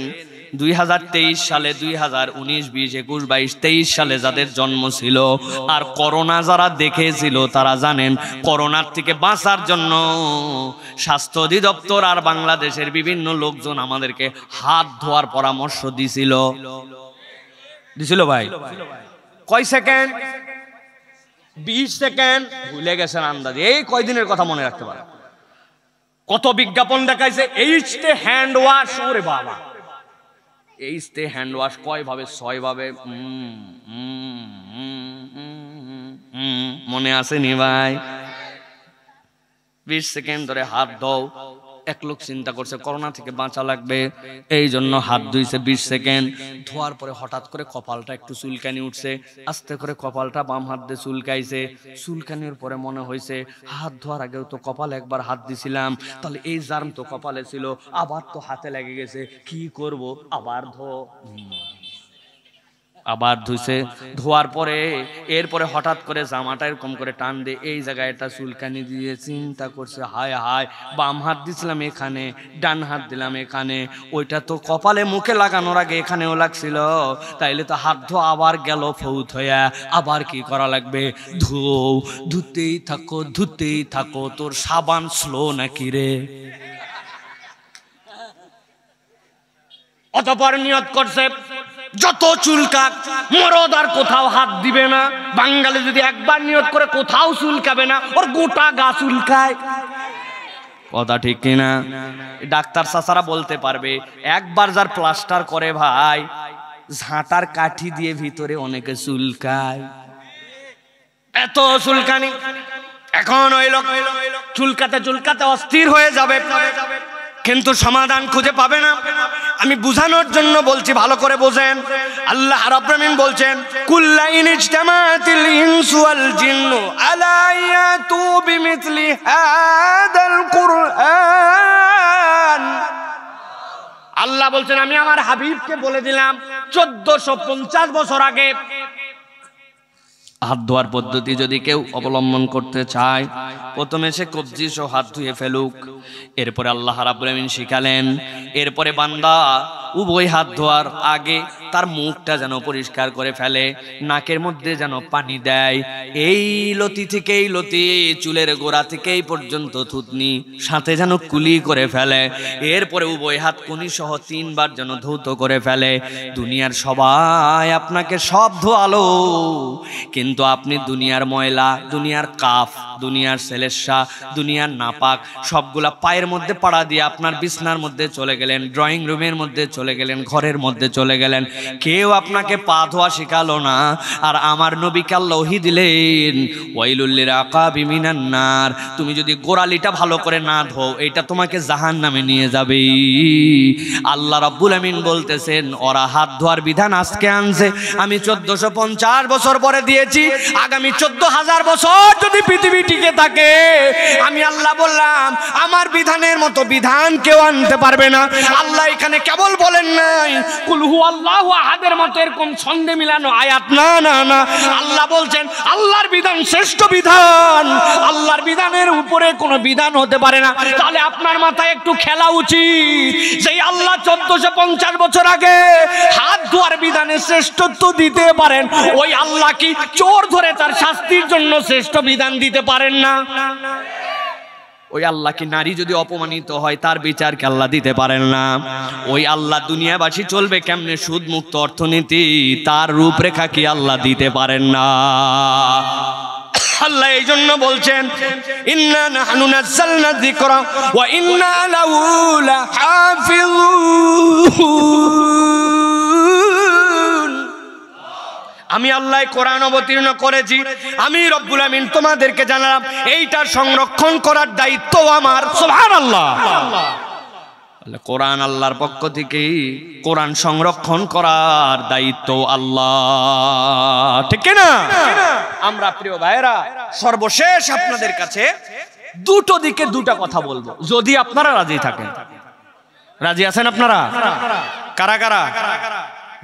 2023 সালে, 2019, 20, 21, 22, 23 সালে যাদের জন্ম ছিল আর করোনা যারা দেখেছিল তারা জানেন করোনার থেকে বাঁচার জন্য স্বাস্থ্য অধিদপ্তর আর বাংলাদেশের বিভিন্ন লোকজন আমাদেরকে হাত ধোয়ার পরামর্শ দিছিল ভাই। কয় সেকেন্ড? 20 সেকেন্ড। ভুলে গেছেন আন্দাজে, এই কয়দিনের কথা মনে রাখতে পারে। কত বিজ্ঞাপন দেখাইছে, এই স্টে হ্যান্ড ওয়াশ। ওরে বাবা, এই স্টে হ্যান্ড ওয়াশ কয় ভাবে? 6 ভাবে। মনে আসেনি ভাই? 20 সেকেন্ড ধরে হাত ধোও। এক লোক চিন্তা করছে করোনা থেকে বাঁচা লাগবে, এই জন্য হাত ধুইছে 20 সেকেন্ড। ধোয়ার পরে হঠাৎ করে কপালটা একটু চুলকানি উঠছে, আস্তে করে কপালটা বাম হাত দিয়ে চুলকাইছে। চুলকানির পরে মনে হয়েছে হাত ধোয়ার আগেও তো কপালে একবার হাত দিছিলাম, তাহলে এই জার্ম তো কপালে ছিল, আবার তো হাতে লেগে গেছে, কি করব? আবার আবার ধুইছে। ধোয়ার পরে এরপরে হঠাৎ করে জামাটা এরকম করে টান দিয়ে এই জায়গায় একটা চুলকানি দিয়ে চিন্তা করছে হায় হায়, বাম হাত দিছিলাম এখানে, ডান হাত দিলাম এখানে, ওইটা তো কপালে মুখে লাগানোর আগে এখানেও লাগছিল, তাইলে তো হাত ধোয়া আবার গেল ফৌত হইয়া। আবার কি করা লাগবে? ধুতেই থাকো। তোর সাবান স্লো নাকি রে? অতঃপর নিয়ত করছে যত চুলকাক মরদ আর কোথাও হাত দিবে না। বাঙালি যদি একবার নিয়ত করে কোথাও চুলকাবে না, ওর গোটা গা চুলকায়। কথা ঠিক কিনা? ডাক্তার চাচারা বলতে পারবে, একবার যার প্লাস্টার করে ভাই, ঝাঁটার কাঠি দিয়ে ভিতরে অনেকে চুলকায়, এত চুলকানি। এখন ওই লোক চুলকাতে চুলকাতে অস্থির হয়ে যাবে, কিন্তু সমাধান খুঁজে পাবে না। আমি বুঝানোর জন্য বলছি, ভালো করে বোঝেন। আল্লাহ রাব্বুল আমিন বলছেন, কুল্লা ইন ইজতামাতিল ইনসু ওয়াল জিন্নু আলা ইয়াতু বিমিথলি হাদাল কুরআন। আল্লাহ বলছেন, আমি আমার হাবিবকে বলে দিলাম 1450 বছর আগে, হাত ধোয়ার পদ্ধতি যদি কেউ অবলম্বন করতে চায়, প্রথমে সে কবজি সহ হাত ধুয়ে ফেলুক। এরপরে আল্লাহ রাব্বুল আমিন শিখালেন, এরপরে বান্দা উভয় হাত ধোয়ার আগে তার মুখটা যেন পরিষ্কার করে ফেলে, নাকের মধ্যে যেন পানি দেয়, এই লতি থেকে এই লতি, চুলের গোড়া থেকে এই পর্যন্ত থুতনি, সাথে যেন কুলি করে ফেলে। এরপরে উভয় হাত কুনি সহ 3 বার যেন ধৌত করে ফেলে। দুনিয়ার সবাই আপনাকে সব ধোয়ালো, কিন্তু আপনি দুনিয়ার ময়লা, দুনিয়ার কাফ, দুনিয়ার সেলেসা, দুনিয়ার নাপাক সবগুলা পায়ের মধ্যে পাড়া দিয়ে আপনার বিছনার মধ্যে চলে গেলেন, ড্রয়িং রুমের মধ্যে চলে গেলেন, ঘরের মধ্যে চলে গেলেন। কেউ আপনাকে পা ধোয়া শিখালো না। আর আমার নবীকে আল্লাহ ওহী দিলেন, ওয়াইলুল লিল আকাবি মিনান নার, তুমি যদি গোড়ালিটা ভালো করে না ধোও, এটা তোমাকে জাহান্নামে নিয়ে যাবে। আল্লাহ রাব্বুল আমিন বলতেছেন, ওরা হাত ধোয়ার বিধান আজকে আনছে, আমি 1450 বছর পরে দিয়েছি। আগামী 14,000 বছর যদি পৃথিবী টিকে থাকে, আমি আল্লাহ বললাম আমার বিধানের মতো বিধান কেউ আনতে পারবে না। আল্লাহ এখানে কেবল বলেন নাই কুল হু আল্লাহু আহাদের মতো এরকম ছন্দে মিলানো আয়াত, না না না। আল্লাহ বলছেন আল্লাহর বিধান শ্রেষ্ঠ বিধান, আল্লাহর বিধানের উপরে কোনো বিধান হতে পারে না। তাহলে আপনার মাথায় একটু খেলা উচিত, সেই আল্লাহ 1450 বছর আগে হাত ধোয়ার বিধানে শ্রেষ্ঠত্ব দিতে পারেন, ওই আল্লাহ কি চোর ধরে তার শাস্তির জন্য শ্রেষ্ঠ বিধান দিতে পারেন না? ওই আল্লাহ কি নারী যদি অপমানিত হয় তার বিচারকে আল্লাহ দিতে পারেন না? ওই আল্লাহ দুনিয়াবাসী চলবে কেমনে সুদ মুক্ত অর্থনীতি, তার রূপরেখা কি আল্লাহ দিতে পারেন না? আল্লাহ এই জন্য বলছেন, ইন্না নাহনু নাযালনা যিকরা ওয়া ইন্না লাহু লাহাফিজুন। আমি আল্লাহ কোরআন অবতীর্ণ করেছি, আমি রব্বুল আমিন তোমাদেরকে জানালাম এইটা সংরক্ষণ করার দায়িত্ব আমার। সুবহানাল্লাহ। কোরআন আল্লাহর পক্ষ থেকে, কোরআন সংরক্ষণ করার দায়িত্ব আল্লাহ, ঠিক না? আমরা প্রিয় ভাইরা সর্বশেষ আপনাদের কাছে দুটো দিকে দুটা কথা বলবো, যদি আপনারা রাজি থাকেন। রাজি আছেন আপনারা? কারা কারা?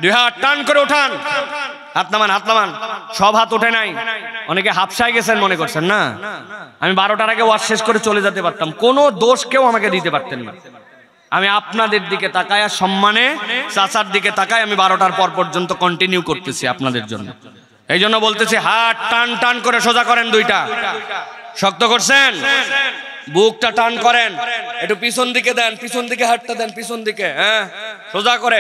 2 হাত টান করে উঠান, হাত নামান, হাত নামান। সব হাত ওঠে নাই, অনেকে হাফসায় গেছেন মনে করছেন না। আমি 12টার আগে ওয়াজ শেষ করে চলে যেতে পারতাম, কোনো দোষ কেউ আমাকে দিতে পারতেন না। আমি আপনাদের দিকে তাকায়, সম্মানে চাচার দিকে তাকায়, আমি 12টার পর পর্যন্ত কন্টিনিউ করতেছি আপনাদের জন্য। এই জন্য বলতেছি, হাত টান টান করে সোজা করেন, 2টা শক্ত করছেন, বুকটা টান করেন, একটু পিছন দিকে দেন, পিছন দিকে হাতটা দেন, পিছন দিকে, হ্যাঁ সোজা করে।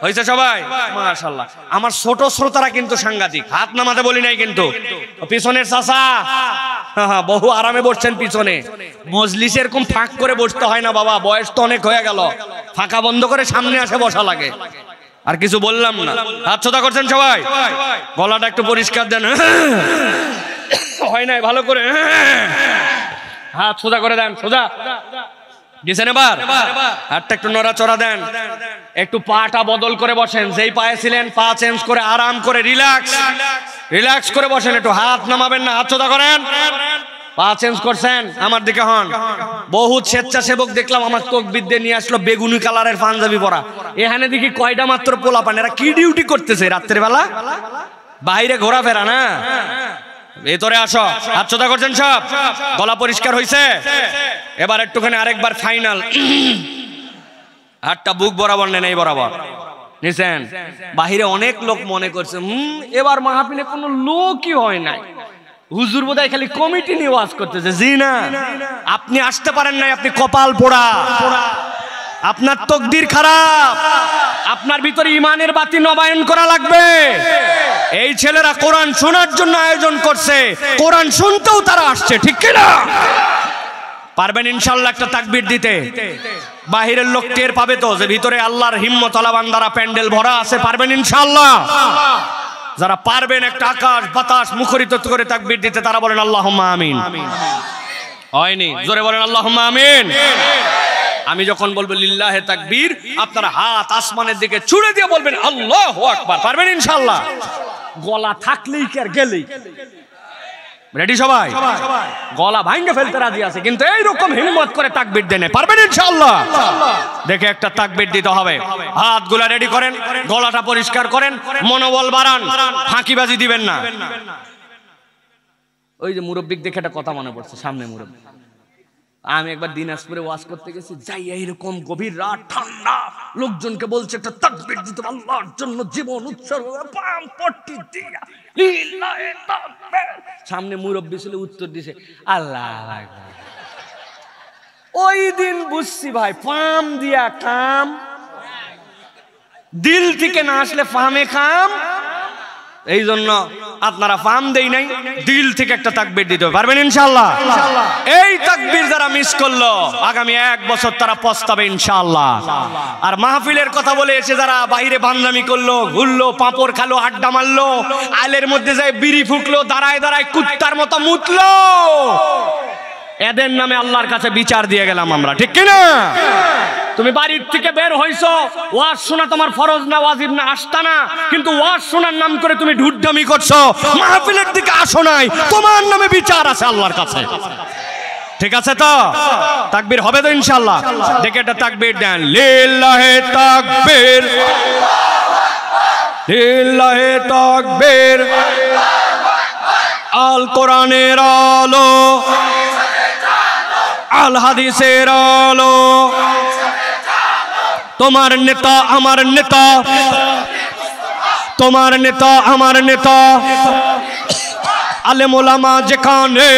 হয়েছে সবাই? মাশাআল্লাহ। আমার ছোট শ্রোতারা কিন্তু সাংঘাতিক, হাত নামাতে বলি নাই কিন্তু। পিছনের চাচা বহু আরামে বসছেন পিছনে, মজলিসে এরকম ফাঁক করে বসতে হয় না বাবা, বয়স তো অনেক হয়ে গেল, ফাঁকা বন্ধ করে সামনে আসে বসা লাগে। আর কিছু বললাম না, হাত সোজা করছেন সবাই, গলাটা একটু পরিষ্কার দেন, হয় নাই ভালো করে, হাত সোজা করে দেন, সোজা দিয়েছেন। এবার হাতটা একটু নড়াচড়া দেন, একটু পাটা বদল করে বসেন, যেই পায়ে ছিলেন পা চেঞ্জ করে আরাম করে রিল্যাক্স রিল্যাক্স করে বসেন, একটু হাত নামাবেন না, হাত সোজা করেন। পা চেঞ্জ করছেন, আমার দিকে হন। বহুত স্বেচ্ছাসেবক দেখলাম আমার তকবির দিয়ে নিয়ে আসলো বেগুনি কালারের পাঞ্জাবি পরা, এখানে দেখি কয়টা মাত্র পোলাপান, এরা কি ডিউটি করতেছে রাত্রের বেলা? বাইরে ঘোরাফেরা না, ভেতরে আসো। হাত সোজা করছেন সব, গলা পরিষ্কার হয়েছে? এবার একটুখানি আরেকবার ফাইনাল, হাতটা বুক বরাবর নেন, এই বরাবর নিছেন। বাহিরে অনেক লোক মনে করছে এবার মাহফিলে কোনো লোকই হয় নাই, হুজুর বোধহয় খালি কমিটি নিয়ে ওয়াজ করতেছে। জি না, আপনি আসতে পারেন নাই, আপনি কপাল পোড়া, আপনার তকদির খারাপ, আপনার ভিতরে ইমানের বাতি নবায়ন করা লাগবে। এই ছেলেরা কোরআন শোনার জন্য আয়োজন করছে, কোরআন শুনতেও তারা আসছে, ঠিক কিনা? পারবেন ইনশাআল্লাহ একটা তাকবীর দিতে? বাহিরের লোক টের পাবে তো যে ভিতরে আল্লাহর হিম্মতওয়ালা বান্দারা প্যান্ডেল ভরা আছে। পারবেন ইনশাআল্লাহ? যারা পারবেন একটা আকাশ বাতাস মুখরিত করে তাকবীর দিতে তারা বলেন আল্লাহুম্মা আমিন। হয়নি? জোরে বলেন আল্লাহুম্মা আমিন। আমি যখন বলবো লিল্লাহে তাকবীর, আপনারা হাত আসমানের দিকে ছুড়ে দিয়ে বলবেন আল্লাহু আকবার। পারবেন ইনশাআল্লাহ? গলা থাকলেই কি আর গেলেই? রেডি সবাই? গলা ভাঙে ফেলতে রাজি আছে, কিন্তু এইরকম হিম্মত করে তাকবীর দেন। পারবেন ইনশাআল্লাহ? দেখে একটা তাকবীর দিতে হবে। হাতগুলা রেডি করেন, গলাটা পরিষ্কার করেন, মনোবল বাড়ান, ফাঁকিবাজি দিবেন না। ওই যে মুরব্বিক দেখে একটা কথা মনে পড়ছে, সামনে মুরব্বি। আমি একবার দিনাজপুরে ওয়াজ করতে গেছি, যাই এইরকম গভীর রাত ঠান্ডা, লোকজনকে বলছে একটা তাকবীর দিতে, আল্লাহর জন্য জীবন উৎসর্গ, পাম পট্টি দিয়া লিল্লাহে তাকবীর। সামনে মুরব্বি ছিল, উত্তর দিছে আল্লাহু আকবার। ওই দিন বুঝছি ভাই, পাম দিয়া কাম, দিল থেকে না আসলে ফামে কাম। এই জন্য আপনারা ফাম দেই নাই, দিল থেকে একটা তাকবীর দিতে পারবেন ইনশাআল্লাহ? এই তাকবীর যারা মিস করলো আগামী 1 বছর তারা পস্তাবে ইনশাআল্লাহ। আর মাহফিলের কথা বলে এসে যারা বাইরে বান্দামি করলো, ঘুরলো, পাঁপড় খালো, আড্ডা মারলো, আলের মধ্যে যায় বিড়ি ফুকলো, দাঁড়ায় দাঁড়ায় কুত্তার মতো মুতলো, এদের নামে আল্লাহর কাছে বিচার দিয়ে গেলাম আমরা, ঠিক কিনা? তুমি বাড়ির থেকে বের হইছো, ওয়াজ শোনা তোমার ফরজ না, ওয়াজিব না, আসতা না, কিন্তু ওয়াজ শোনার নাম করে তুমি ঢুড্ডামি করছো, মাহফিলের দিকে আসো নাই, তোমার নামে বিচার আছে আল্লাহর কাছে। ঠিক আছে তো? তাকবীর হবে তো ইনশাআল্লাহ? দেখে একটা তাকবীর দেন, লিল্লাহে তাকবীর, লিল্লাহে তাকবীর। আল কোরআনের আলো, আল হাদিসের আলো, তোমার নেতা আমার নেতা, তোমার নেতা আমার নেতা, আলেম ওলামা যেখানে,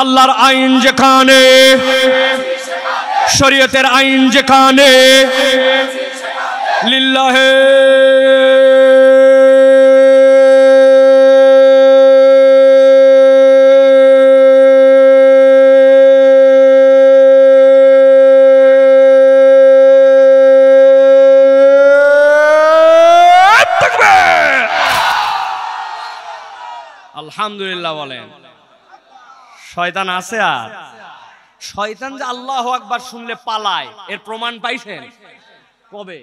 আল্লাহর আইন যেখানে, শরীয়তের আইন যেখানে, লিল্লাহে আলহামদুলিল্লাহ বলেন। শয়তান আছে? আর শয়তান যে আল্লাহু আকবার শুনলে পালায়, এর প্রমাণ পাইছেন কবে?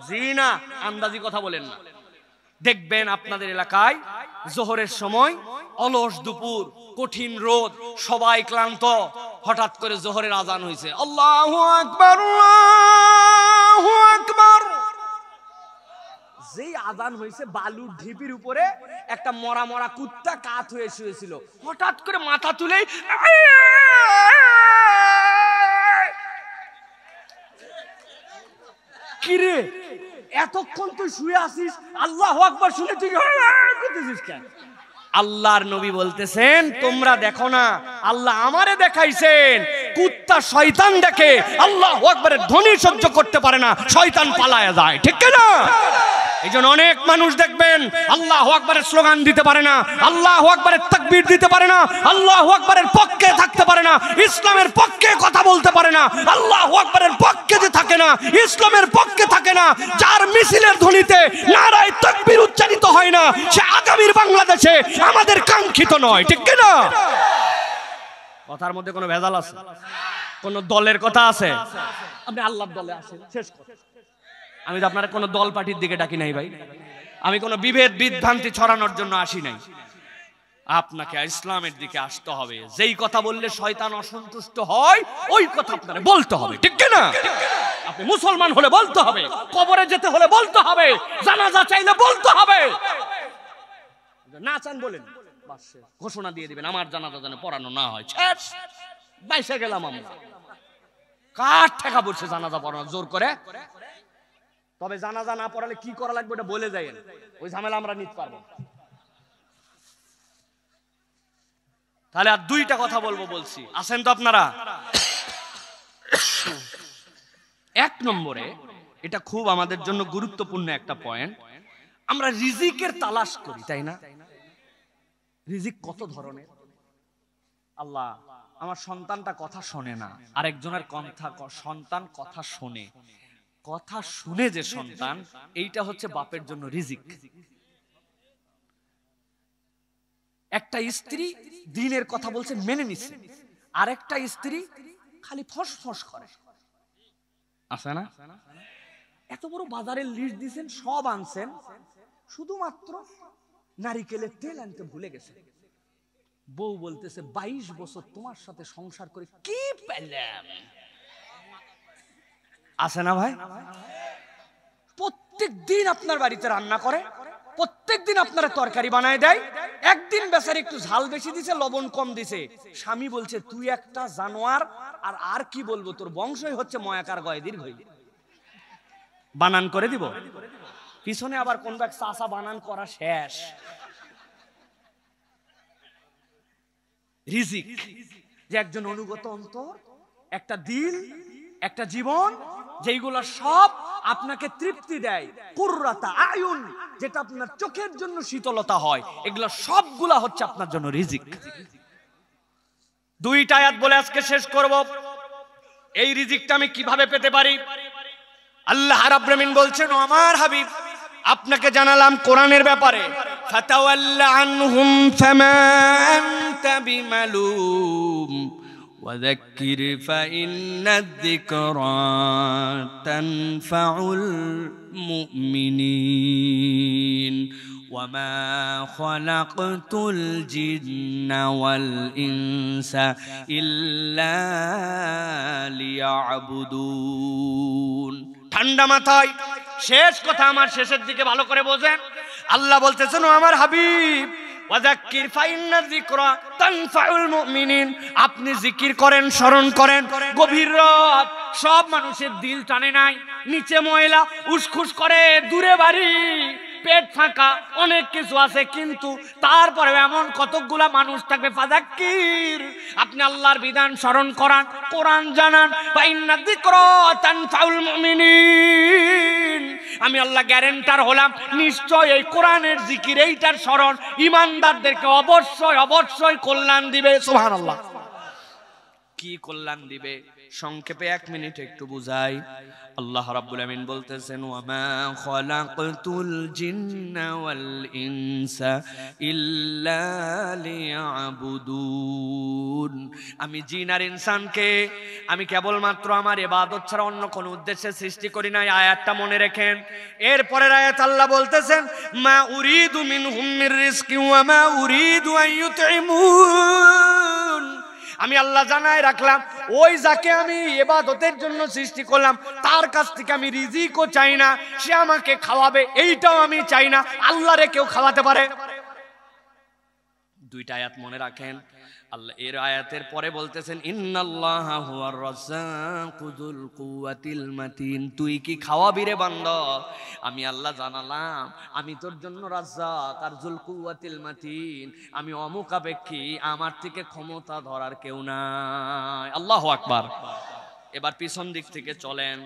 জি না, আন্দাজি কথা বলেন না। দেখবেন আপনাদের এলাকায় জোহরের সময়, অলস দুপুর, কঠিন রোদ, সবাই ক্লান্ত, হঠাৎ করে জোহরের আজান হয়েছে, আল্লাহু আকবার, আল্লাহু আকবার। যেই আজান হয়েছে, বালুর ঢিপির উপরে একটা মরা মরা কুত্তা কাত হয়ে শুয়েছিল, হঠাৎ করে মাথা তুলে কিরে এতক্ষণ তুই শুয়ে আসিস, আল্লাহু আকবার শুনে তুই করতেছিস কেন? আল্লাহর নবী বলতেছেন, তোমরা দেখো না, আল্লাহ আমারে দেখাইছেন, কুত্তা শয়তান দেখে আল্লাহু আকবারের ধ্বনি সহ্য করতে পারে না, শয়তান পালায়া যায়, ঠিক না? এই জন্য অনেক মানুষ দেখবেন আল্লাহু আকবারের স্লোগান দিতে পারে না, আল্লাহু আকবারের তাকবীর দিতে পারে না, আল্লাহু আকবারের পক্ষে থাকতে পারে না, ইসলামের পক্ষে কথা বলতে পারে না, আল্লাহু আকবারের পক্ষে যে থাকে না, ইসলামের পক্ষে থাকে না, যার মিছিলের ধ্বনিতে নারায়ে তাকবীর উচ্চারিত হয় না, সে আগামীর বাংলাদেশে আমাদের কাঙ্ক্ষিত নয়, ঠিক কি না? কথার মধ্যে কোনো ভেজাল আছে? কোন দলের কথা আছে? আপনি আল্লাহর দলে আসেন, শেষ কথা। আমি তো আপনারা কোনো দল পার্টির দিকে ডাকি নাই ভাই, আমি কোনো বিভেদ বিভ্রান্তি ছড়ানোর জন্য আসি নাই। আপনাকে ইসলামের দিকে আসতে হবে। যেই কথা বললে শয়তান অসন্তুষ্ট হয়, ওই কথা আপনারা বলতে হবে, ঠিক না? আপনি মুসলমান হলে বলতে হবে, কবরে যেতে হলে বলতে হবে, জানাজা চাইলে বলতে হবে। না চান বলেন, ঘোষণা দিয়ে দিবেন আমার জানাজা যেন পড়ানো না হয়, বাইসে গেলাম আমরা। কার ঠেকা পড়ছে জানাজা পড়ানো জোর করে? তবে জানাজা না পড়ালে কি করা লাগবে ওটা বলে যায়েন, ওই ঝামেলা আমরা নিতে পারবো। তাহলে আর দুইটা কথা বলছি, আসেন তো আপনারা। এক নম্বরে, এটা খুব আমাদের জন্য গুরুত্বপূর্ণ একটা পয়েন্ট, আমরা রিজিকের তালাশ করি, তাই না? রিজিক কত ধরনের? আল্লাহ আমার সন্তানটা কথা শোনে না, আরেকজনের সন্তান কথা শোনে, কথা শুনে যে সন্তান, এইটা হচ্ছে বাপের জন্য রিজিক। একটা স্ত্রী দিনের কথা বলছে মেনে নিছে, আরেকটা স্ত্রী খালি ফস ফস করে, আছে না? এত বড় বাজারের লিস্ট দিয়েছেন, সব আনছেন, শুধুমাত্র নারিকেলের তেল আনতে ভুলে গেছে। বউ বলতেছে 22 বছর তোমার সাথে সংসার করে কি পেলাম, আছে না ভাই? প্রত্যেক দিন আপনার বাড়িতে রান্না করে, প্রত্যেক দিন আপনারা তরকারি বানায় দেয়, একদিন বেচারি একটু ঝাল বেশি দিছে, লবণ কম দিছে, স্বামী বলছে তুই একটা জানোয়ার, আর কি বলবো, তোর বংশই হচ্ছে ময়াকার গয় দীর্ঘ। বানান করে দিব, পিছনে আবার কোন এক চাচা বানান করা শেষ। রিজিক যে একজন অনুগত অন্তর, একটা দিল, একটা জীবন, যেইগুলো সব আপনাকে তৃপ্তি দেয়, কুররাতা আয়ুন, যেটা আপনার চোখের জন্য শীতলতা হয়, এগুলো সবগুলা হচ্ছে আপনার জন্য রিজিক। দুইটা আয়াত বলে আজকে শেষ করব। এই রিজিকটা আমি কিভাবে পেতে পারি? আল্লাহ রাব্বুল আমিন বলছেন, ও আমার হাবিব, আপনাকে জানালাম কোরআনের ব্যাপারে, ফাতাওয়াল্লা আনহুম ফামা আনতা বিমালুম ওয়াযাক্কির ফাইন্নায যিকরা তানফাউল মুমিনিন ওয়ামা খালাকতুল জিন্না ওয়াল ইনসা ইল্লা লিয়াবুদুন। ঠান্ডা মাথায় শেষ কথা আমার শেষের দিকে ভালো করে বোঝেন। আল্লাহ বলতেছেন, ও আমার হাবিব, ওয়াযাক্কির ফাইন্নায যিকরা তানফাউল মুমিনিন, আপনি জিকির করেন, স্মরণ করেন। গভীর রাত, সব মানুষের দিল টানে নাই, নিচে ময়লা, উসখুস করে, দূরে বাড়ি, পেট ফাঁকা, অনেক কিছু আছে, কিন্তু তারপরে এমন কতগুলা মানুষ থাকবে। ফাযাক্কির, আপনি আল্লাহর বিধান স্মরণ করান, কোরআন জানান। ফাইন্নায যিকরা তানফাউল মুমিনিন, আমি আল্লাহ গ্যারান্টার হলাম, নিশ্চয় এই কোরআনের জিকির, এইটার স্মরণ ঈমানদারদেরকে অবশ্যই অবশ্যই কল্যাণ দিবে। সুবহানাল্লাহ। কি কল্যাণ দিবে? সংক্ষেপে 1 মিনিট একটু বুঝাই। আল্লাহ রাব্বুল আমিন বলতেছেন, ওয়ামা খালাকতুল জিন্না ওয়াল ইনসা ইল্লা লিয়াবুদুন, আমি জিন আর ইনসানকে আমি কেবলমাত্র আমার ইবাদত ছাড়া অন্য কোন উদ্দেশ্যে সৃষ্টি করি নাই। আয়াতটা মনে রাখেন। এরপরের আয়াত আল্লাহ বলতেছেন, মা উরিদু মিনহুম মির রিজকি ওয়া মা উরিদু আন ইউতঈমুন, আমি আল্লাহ জানাই রাখলাম, ওই যাকে আমি ইবাদতের জন্য সৃষ্টি করলাম, তার কাছ থেকে আমি রিজিকও চাই না, সে আমাকে খাওয়াবে এইটাও আমি চাই না। আল্লাহরে কেউ খাওয়াতে পারে? দুইটা আয়াত মনে রাখেন। আল্লাহ এর আয়াতের পরে বলতেছেন, ইন্নাল্লাহা হুয়ার রাজ্জাকু যুল কুওয়াতিল মাতিন, তুই কি খাওয়াবি রে বান্দা? আমি আল্লাহ জানালাম, আমি তোর জন্য রাজ্জাক আর যুল কুওয়াতিল মাতিন, আমি অমুখাপেক্ষী, আমার থেকে ক্ষমতা ধরার কেউ নাই। আল্লাহু আকবার। এবার পিছন দিক থেকে চলেন,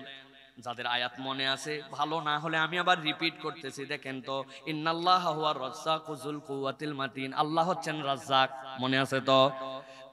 যাদের আয়াত মনে আছে, ভালো না হলে আমি আবার রিপিট করতেছি, দেখেন তো, ইন্নাল্লাহা হুয়ার রাজ্জাকু যুল কুওয়াতিল মাতিন, আল্লাহ হচ্ছেন রাজ্জাক, মনে আছে তো?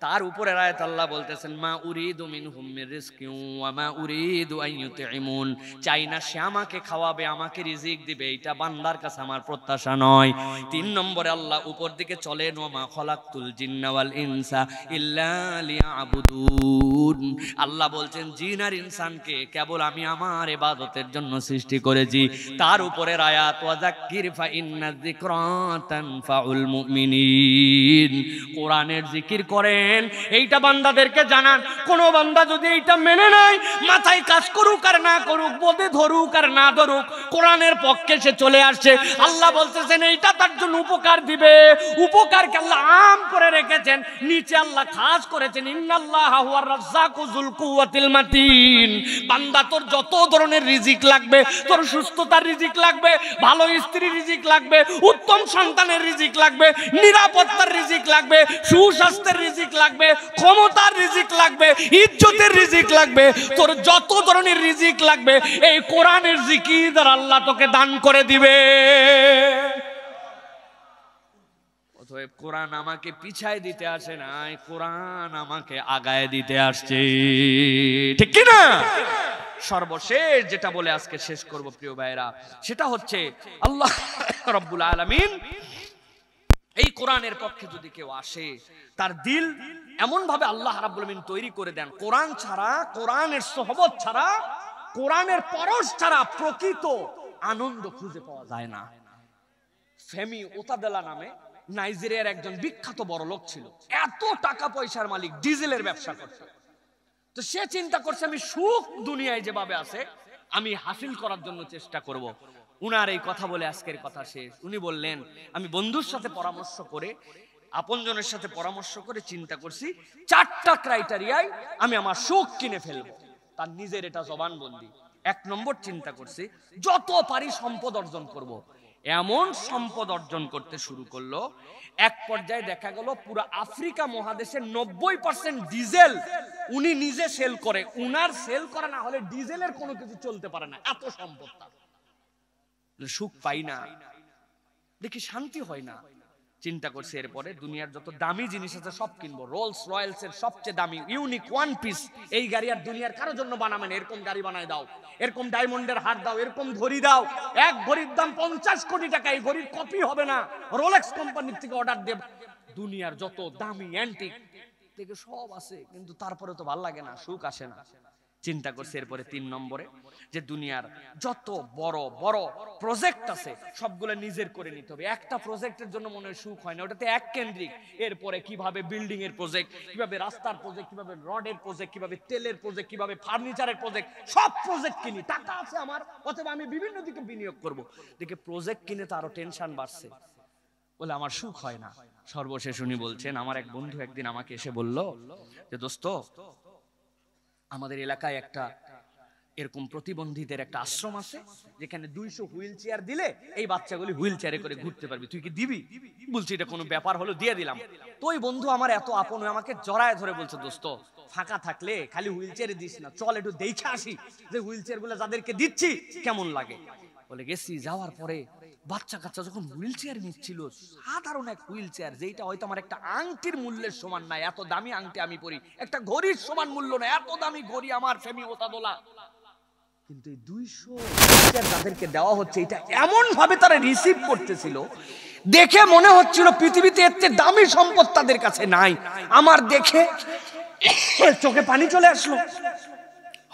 তার উপরের আয়াত আল্লাহ বলতেছেন, মা উরিদু মিনহুম মির রিজকি ওয়া মা উরিদু আন ইউতঈমুন, চাই না সে আমাকে খাওয়াবে, আমাকে রিজিক দিবে, এটা বান্দার কাছে আমার প্রত্যাশা নয়। 3 নম্বরে আল্লাহ উপর দিকে চলেন, ওয়া মা খালাকতুল জিন্না ওয়াল ইনসা ইল্লা লিয়াবুদুন, আল্লাহ বলছেন জিন আর ইনসানকে কেবল আমি আমার ইবাদতের জন্য সৃষ্টি করেছি। তার উপরের আয়াত, ওয়াযাক্কির ফাইন্নায যিকরা তানফাউল মুমিনিন, কোরআনের জিকির করেন, এইটা বান্দাদেরকে জানান। কোন বান্দা যদি এইটা মেনে নেয়, মাথায় কাজ করুক আর না করুক, বোধে ধরুক আর না ধরুক, কোরআনের পক্ষে সে চলে আসছে, আল্লাহ বলতেছেন এইটা তার জন্য উপকার দিবে। উপকারকে আল্লাহ আম করে রেখেছেন, নিচে আল্লাহ খাস করেছেন, ইন্নাল্লাহা হুয়ার রাজ্জাকু যুল কুওয়াতিল মাতিন। বান্দা, তোর যত ধরনের রিজিক লাগবে, তোর সুস্থতার রিজিক লাগবে, ভালো স্ত্রীর রিজিক লাগবে, উত্তম সন্তানের রিজিক লাগবে, নিরাপত্তার রিজিক লাগবে, সুস্বাস্থ্যের রিজিক লাগবে, ক্ষমতার রিজিক লাগবে, ইজ্জতের রিজিক লাগবে, তোর যত ধরনের রিজিক লাগবে, এই কোরআনের জিকির দ্বারা আল্লাহ তোকে দান করে দিবে। কত অতএব কোরআন আমাকে পিছায় দিতে আসে নাই, কোরআন আমাকে আগায় দিতে আসছে, ঠিক কি না? সর্বশেষ যেটা বলে আজকে শেষ করব প্রিয় ভাইরা, সেটা হচ্ছে আল্লাহ রাব্বুল আলামিন এই কোরআনের পক্ষে যদি কেউ আসে, তার দিল এমন ভাবে আল্লাহ রাব্বুল আলামিন তৈরি করে দেন, কোরআন ছাড়া, কোরআনের সোহবত ছাড়া, কোরআনের পরশ ছাড়া প্রকৃত আনন্দ খুঁজে পাওয়া যায় না। ফেমি ওতাদেলা নামে নাইজেরিয়ার একজন বিখ্যাত বড় লোক ছিল, এত টাকা পয়সার মালিক, ডিজেলের ব্যবসা করত। তো সে চিন্তা করছে আমি সুখ দুনিয়ায় যেভাবে আছে আমি হাসিল করার জন্য চেষ্টা করব। উনার এই কথা বলে আজকের কথা শেষ। উনি বললেন আমি বন্ধুর সাথে পরামর্শ করে, আপনজনের সাথে পরামর্শ করে চিন্তা করছি 4টা ক্রাইটেরিয়ায় আমি আমার সুখ কিনে ফেলবো। তার নিজের এটা জবানবন্দি। 1 নম্বর চিন্তা করছি যত পারি সম্পদ অর্জন করব। এমন সম্পদ অর্জন করতে শুরু করলো, এক পর্যায়ে দেখা গেল পুরো আফ্রিকা মহাদেশের 90% ডিজেল উনি নিজে সেল করে। উনার সেল করা না হলে ডিজেলের কোনো কিছু চলতে পারে না, এত সম্পদ তার। সুখ পাই না, দেখি শান্তি হয় না। চিন্তা করছে এরপরে দুনিয়ার যত দামি জিনিস আছে সব কিনবো। রোলস রয়েলস এর সবচেয়ে দামি ইউনিক ওয়ান পিস এই গাড়ি আর দুনিয়ার কারোর জন্য বানাবেন, এরকম গাড়ি বানায় দাও, এরকম ডায়মন্ডের হার দাও, এরকম ঘড়ি দাও। এক ঘড়ির দাম 50 কোটি টাকা, এই ঘড়ির কপি হবে না, রোলেক্স কোম্পানির থেকে অর্ডার দেব। দুনিয়ার যত দামি অ্যান্টিক থেকে সব আছে, কিন্তু তারপরে তো ভালো লাগে না, সুখ আসে না। চিন্তা করছে এরপরে 3 নম্বরে যে দুনিয়ার যত বড় বড় প্রজেক্ট আছে সবগুলো নিজের করে নিতে হবে। একটা প্রজেক্টের জন্য মনে হয় সুখ হয় না, ওটাতে এক কেন্দ্রিক। এরপরে কিভাবে বিল্ডিং এর প্রজেক্ট, কিভাবে রাস্তার প্রজেক্ট, কিভাবে রডের প্রজেক্ট, কিভাবে তেলের প্রজেক্ট, কিভাবে ফার্নিচারের প্রজেক্ট, সব প্রজেক্ট কিনি। টাকা আছে আমার, অথবা আমি বিভিন্ন দিকে বিনিয়োগ করব। দেখে প্রজেক্ট কিনে তো আরো টেনশন বাড়ছে, বলে আমার সুখ হয় না। সর্বশেষ উনি বলছেন, আমার এক বন্ধু একদিন আমাকে এসে বলল যে দোস্ত, আমাদের এলাকায় একটা এরকম প্রতিবন্ধীদের একটা আশ্রম আছে, যেখানে 200 হুইল চেয়ার দিলে এই বাচ্চাগুলি হুইল চেয়ারে করে ঘুরতে পারবি, তুই কি দিবি? বলছি এটা কোনো ব্যাপার হলো, দিয়ে দিলাম। তো ওই বন্ধু আমার এত আপন হয়ে আমাকে জড়ায় ধরে বলছে, দোস্ত ফাঁকা থাকলে খালি হুইল চেয়ারে দিস না, চল একটু দেখে আসি যে হুইল চেয়ার গুলো যাদেরকে দিচ্ছি কেমন লাগে। বলে গেছি, যাওয়ার পরে বাচ্চা কাচ্চা যখন হুইল চেয়ার নিচ্ছিল, সাধারণ এক হুইল চেয়ার, যেটা হয়তো আমার একটা আংটির মূল্যের সমান নাই, এত দামি আংটি আমি পরি, একটা ঘড়ির সমান মূল্য না, এত দামি ঘড়ি আমার ফেমি ওতাদোলা, কিন্তু এই 200 চেয়ার যাদেরকে দেওয়া হচ্ছে এটা এমন ভাবে তারা রিসিভ করতেছিল, দেখে মনে হচ্ছিল পৃথিবীতে এর চেয়ে দামি সম্পদ তাদের কাছে নাই। আমার দেখে চোখে পানি চলে আসলো।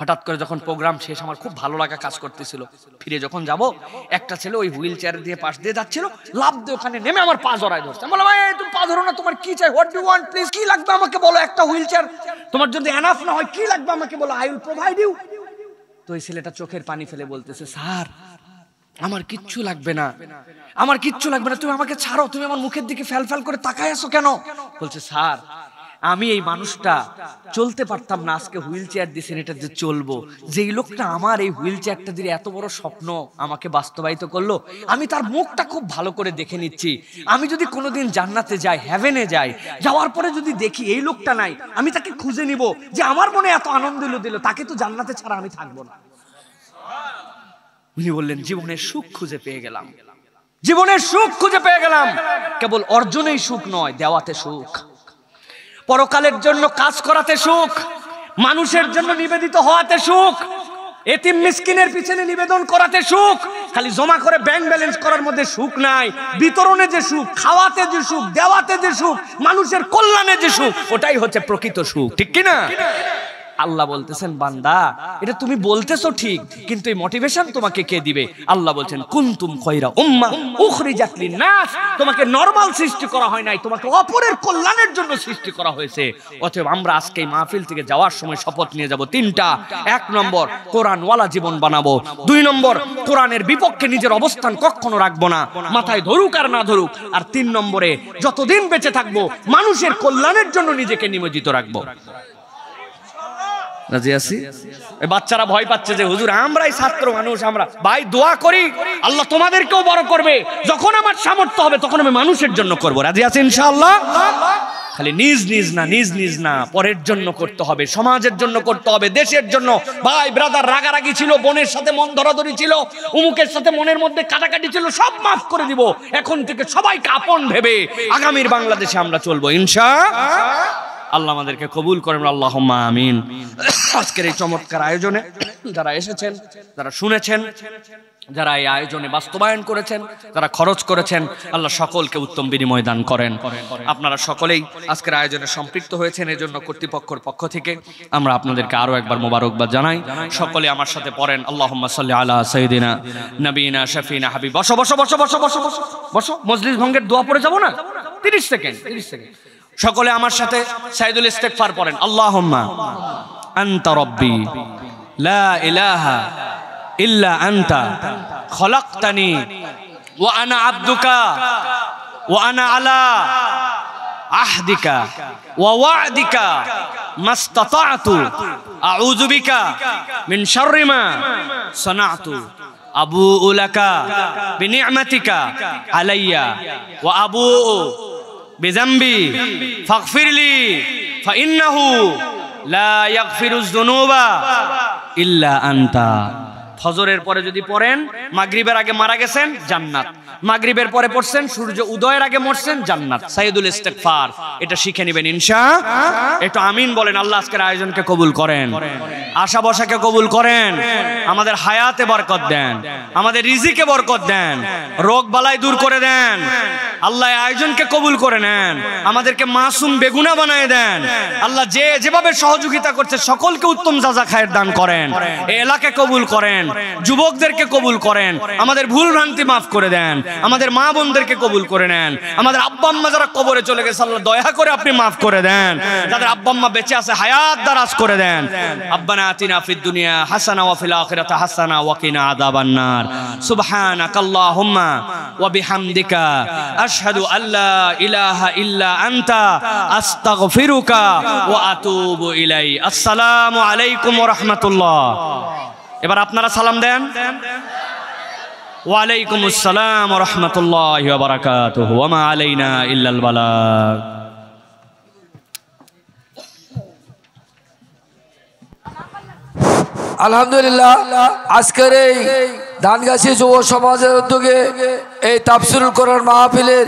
হঠাৎ করে যখন প্রোগ্রাম শেষ, আমার খুব ভালো লাগা কাজ করতেছিল। ফিরে যখন যাব, একটা ছেলে ওই হুইল চেয়ার দিয়ে পাশ দিয়ে যাচ্ছিল, লাফ দিয়ে ওখানে নেমে আমার পা জড়ায় ধরছে। আমি বললাম, ভাই তুমি পা ধরো না, তোমার কি চাই, হোয়াট ডু ওয়ান্ট প্লিজ, কি লাগবে আমাকে বলো, একটা হুইল চেয়ার তোমার যদি এনাফ না হয় কি লাগবে আমাকে বলো, আই উইল প্রোভাইড ইউ। তো ওই ছেলেটা চোখের পানি ফেলে বলতেছে, স্যার আমার কিচ্ছু লাগবে না, আমার কিচ্ছু লাগবে না, তুমি আমাকে ছাড়ো, তুমি আমার মুখের দিকে ফ্যাল ফ্যাল করে তাকায় আছো কেন? বলছে, স্যার আমি এই মানুষটা চলতে পারতাম না, আজকে হুইল চেয়ার দিয়েছেন এটা যে চলবো, যেই লোকটা আমার এই হুইল চেয়ারটা দিয়ে এত বড় স্বপ্ন আমাকে বাস্তবায়িত করলো, আমি তার মুখটা খুব ভালো করে দেখে নিচ্ছি। আমি যদি কোনোদিন জান্নাতে যাই, হেভেনে যাই, যাওয়ার পরে যদি দেখি এই লোকটা নাই, আমি তাকে খুঁজে নিব, যে আমার মনে এত আনন্দ দিল, তাকে তো জান্নাতে ছাড়া আমি থাকবো না। উনি বললেন, জীবনের সুখ খুঁজে পেয়ে গেলাম, জীবনের সুখ খুঁজে পেয়ে গেলাম। কেবল অর্জনেই সুখ নয়, দেওয়াতে সুখ, পরকালের জন্য কাজ করাতে সুখ, মানুষের জন্য নিবেদিত হওয়াতে সুখ, এতিম মিসকিনের পিছনে নিবেদন করাতে সুখ। খালি জমা করে ব্যাংক ব্যালেন্স করার মধ্যে সুখ নাই, বিতরণে যে সুখ, খাওয়াতে যে সুখ, দেওয়াতে যে সুখ, মানুষের কল্যাণে যে সুখ, ওটাই হচ্ছে প্রকৃত সুখ, ঠিক কি না? আল্লাহ বলতেছেন, বান্দা এটা তুমি বলতেছো ঠিক, কিন্তু এই মোটিভেশন তোমাকে কে দিবে? আল্লাহ বলছেন, কুনতুম খায়রা উম্মাহ উখরিজাত লিন-নাস, তোমাকে নরমাল সৃষ্টি করা হয় নাই, তোমাকে অপরের কল্যাণের জন্য সৃষ্টি করা হয়েছে। অতএব আমরা আজকে এই মাহফিল থেকে যাওয়ার সময় শপথ নিয়ে যাব 3টা। 1 নম্বর, কোরআনওয়ালা জীবন বানাবো। 2 নম্বর, কোরআনের বিপক্ষে নিজের অবস্থান কখনো রাখবো না, মাথায় ধরুক আর না ধরুক। আর 3 নম্বরে, যতদিন বেঁচে থাকবো মানুষের কল্যাণের জন্য নিজেকে নিয়োজিত রাখবো। রাজি আছি? এই বাচ্চারা ভয় পাচ্ছে যে হুজুর আমরাই ছাত্র মানুষ, আমরা ভাই দোয়া করি আল্লাহ তোমাদেরকেও বড় করবে, যখন আমার সামর্থ্য হবে তখন আমি মানুষের জন্য করব। রাজি আছি ইনশাআল্লাহ? খালি নিজ নিজ না পরের জন্য করতে হবে, সমাজের জন্য করতে হবে, দেশের জন্য। ভাই ব্রাদার রাগারাগি ছিল, বোনের সাথে মন ধরাধরি ছিল, উমুকের সাথে মনের মধ্যে কাটাকাটি ছিল, সব মাফ করে দিব। এখন থেকে সবাইকে আপন ভেবে আগামীর বাংলাদেশে আমরা চলবো ইনশাআল্লাহ। আল্লাহ আমাদেরকে কবুল করেন, আল্লাহুম্মা আমিন। আজকের এই চমৎকার আয়োজনে যারা এসেছেন, যারা শুনেছেন, যারা এই আয়োজনে বাস্তবায়ন করেছেন, যারা খরচ করেছেন, আল্লাহ সকলকে উত্তম বিনিময় দান করেন। আপনারা সকলেই আজকের আয়োজনে সম্পৃক্ত হয়েছেন, এজন্য কর্তৃপক্ষের পক্ষ থেকে আমরা আপনাদেরকে আরো একবার মোবারকবাদ জানাই। সকলে আমার সাথে পড়েন আল্লাহুম্মা সাল্লি আলা সাইয়্যিদিনা নবিয়িনা শাফিনা হাবিব। বসো বসো বসো বসো বসো বসো বসো, মজলিস ভঙ্গের দোয়া পড়ে যাব না? 30 সেকেন্ড। সকলে আমার সাথে সাইদুল ইস্তেগফার পড়েন। আল্লাহুম্মা আনতা রাব্বি লা ইলাহা ইল্লা আনতা খলাকতানি ওয়া আনা আবদুকা ওয়া আনা আলা আহদিকা ওয়া ওয়া'দিকা মাসতাতা'তু আউযু বিকা মিন শাররি মা সানা'তু আবুউ লাকা বিনি'মাতিকা আলাইয়া ওয়া আবুউ বিযামবি ফাগফিরলি ফাইন্নাহু লা ইয়াগফিরুয যুনুবা ইল্লা আনতা। ফজরের পরে যদি পড়েন, মাগরিবের আগে মারা গেছেন জান্নাত, মাগরিবের পরে পড়ছেন সূর্য উদয়ের আগে মরছেন জান্নাত। সাইয়্যিদুল ইস্তেগফার এটা শিখে নেবেন ইনশাআল্লাহ। একটু আমিন বলেন। আল্লাহ আজকের আয়োজনকে কবুল করেন, আশা বসাকে কবুল করেন, আমাদের হায়াতে বরকত দেন, আমাদের রিজিকে বরকত দেন, রোগ বালাই দূর করে দেন। আল্লাহ আয়োজনকে কবুল করে নেন, আমাদেরকে মাসুম বেগুনা বানায় দেন। আল্লাহ যে যেভাবে সহযোগিতা করছে সকলকে উত্তম জাযা খায়ের দান করেন। এই এলাকাকে কবুল করেন, যুবকদেরকে কবুল করেন, আমাদের ভুল ভ্রান্তি মাফ করে দেন, আমাদের মা বোনদেরকে কবুল করে নেন, আমাদের আব্বা আম্মা যারা কবরে চলে গেছে আল্লাহ দয়া করে আপনি মাফ করে দেন, যাদের আব্বা আম্মা বেঁচে আছে হায়াত দারাজ করে দেন। আব্বানা আতিনা ফিদ দুনিয়া হাসানা ওয়া ফিল আখিরাতি হাসানা ওয়া কিনা আযাবান নার। সুবহানাকাল্লাহুম্মা ওয়া বিহামদিকা আশহাদু আল্লা ইলাহা ইল্লা আনতা আস্তাগফিরুকা ওয়া আতুবু ইলাই। আসসালামু আলাইকুম ওয়া রাহমাতুল্লাহ। এবার আপনারা সালাম দেন। ওয়া আলাইকুমুস সালাম ওয়া রাহমাতুল্লাহি ওয়া বারাকাতুহু ওয়া মা আলাইনা ইল্লাল বালাগ। আলহামদুলিল্লাহ, আজকের এই ধানগাছি যুব সমাজের উদ্যোগে এই তাফসীরুল কোরআন মাহফিলের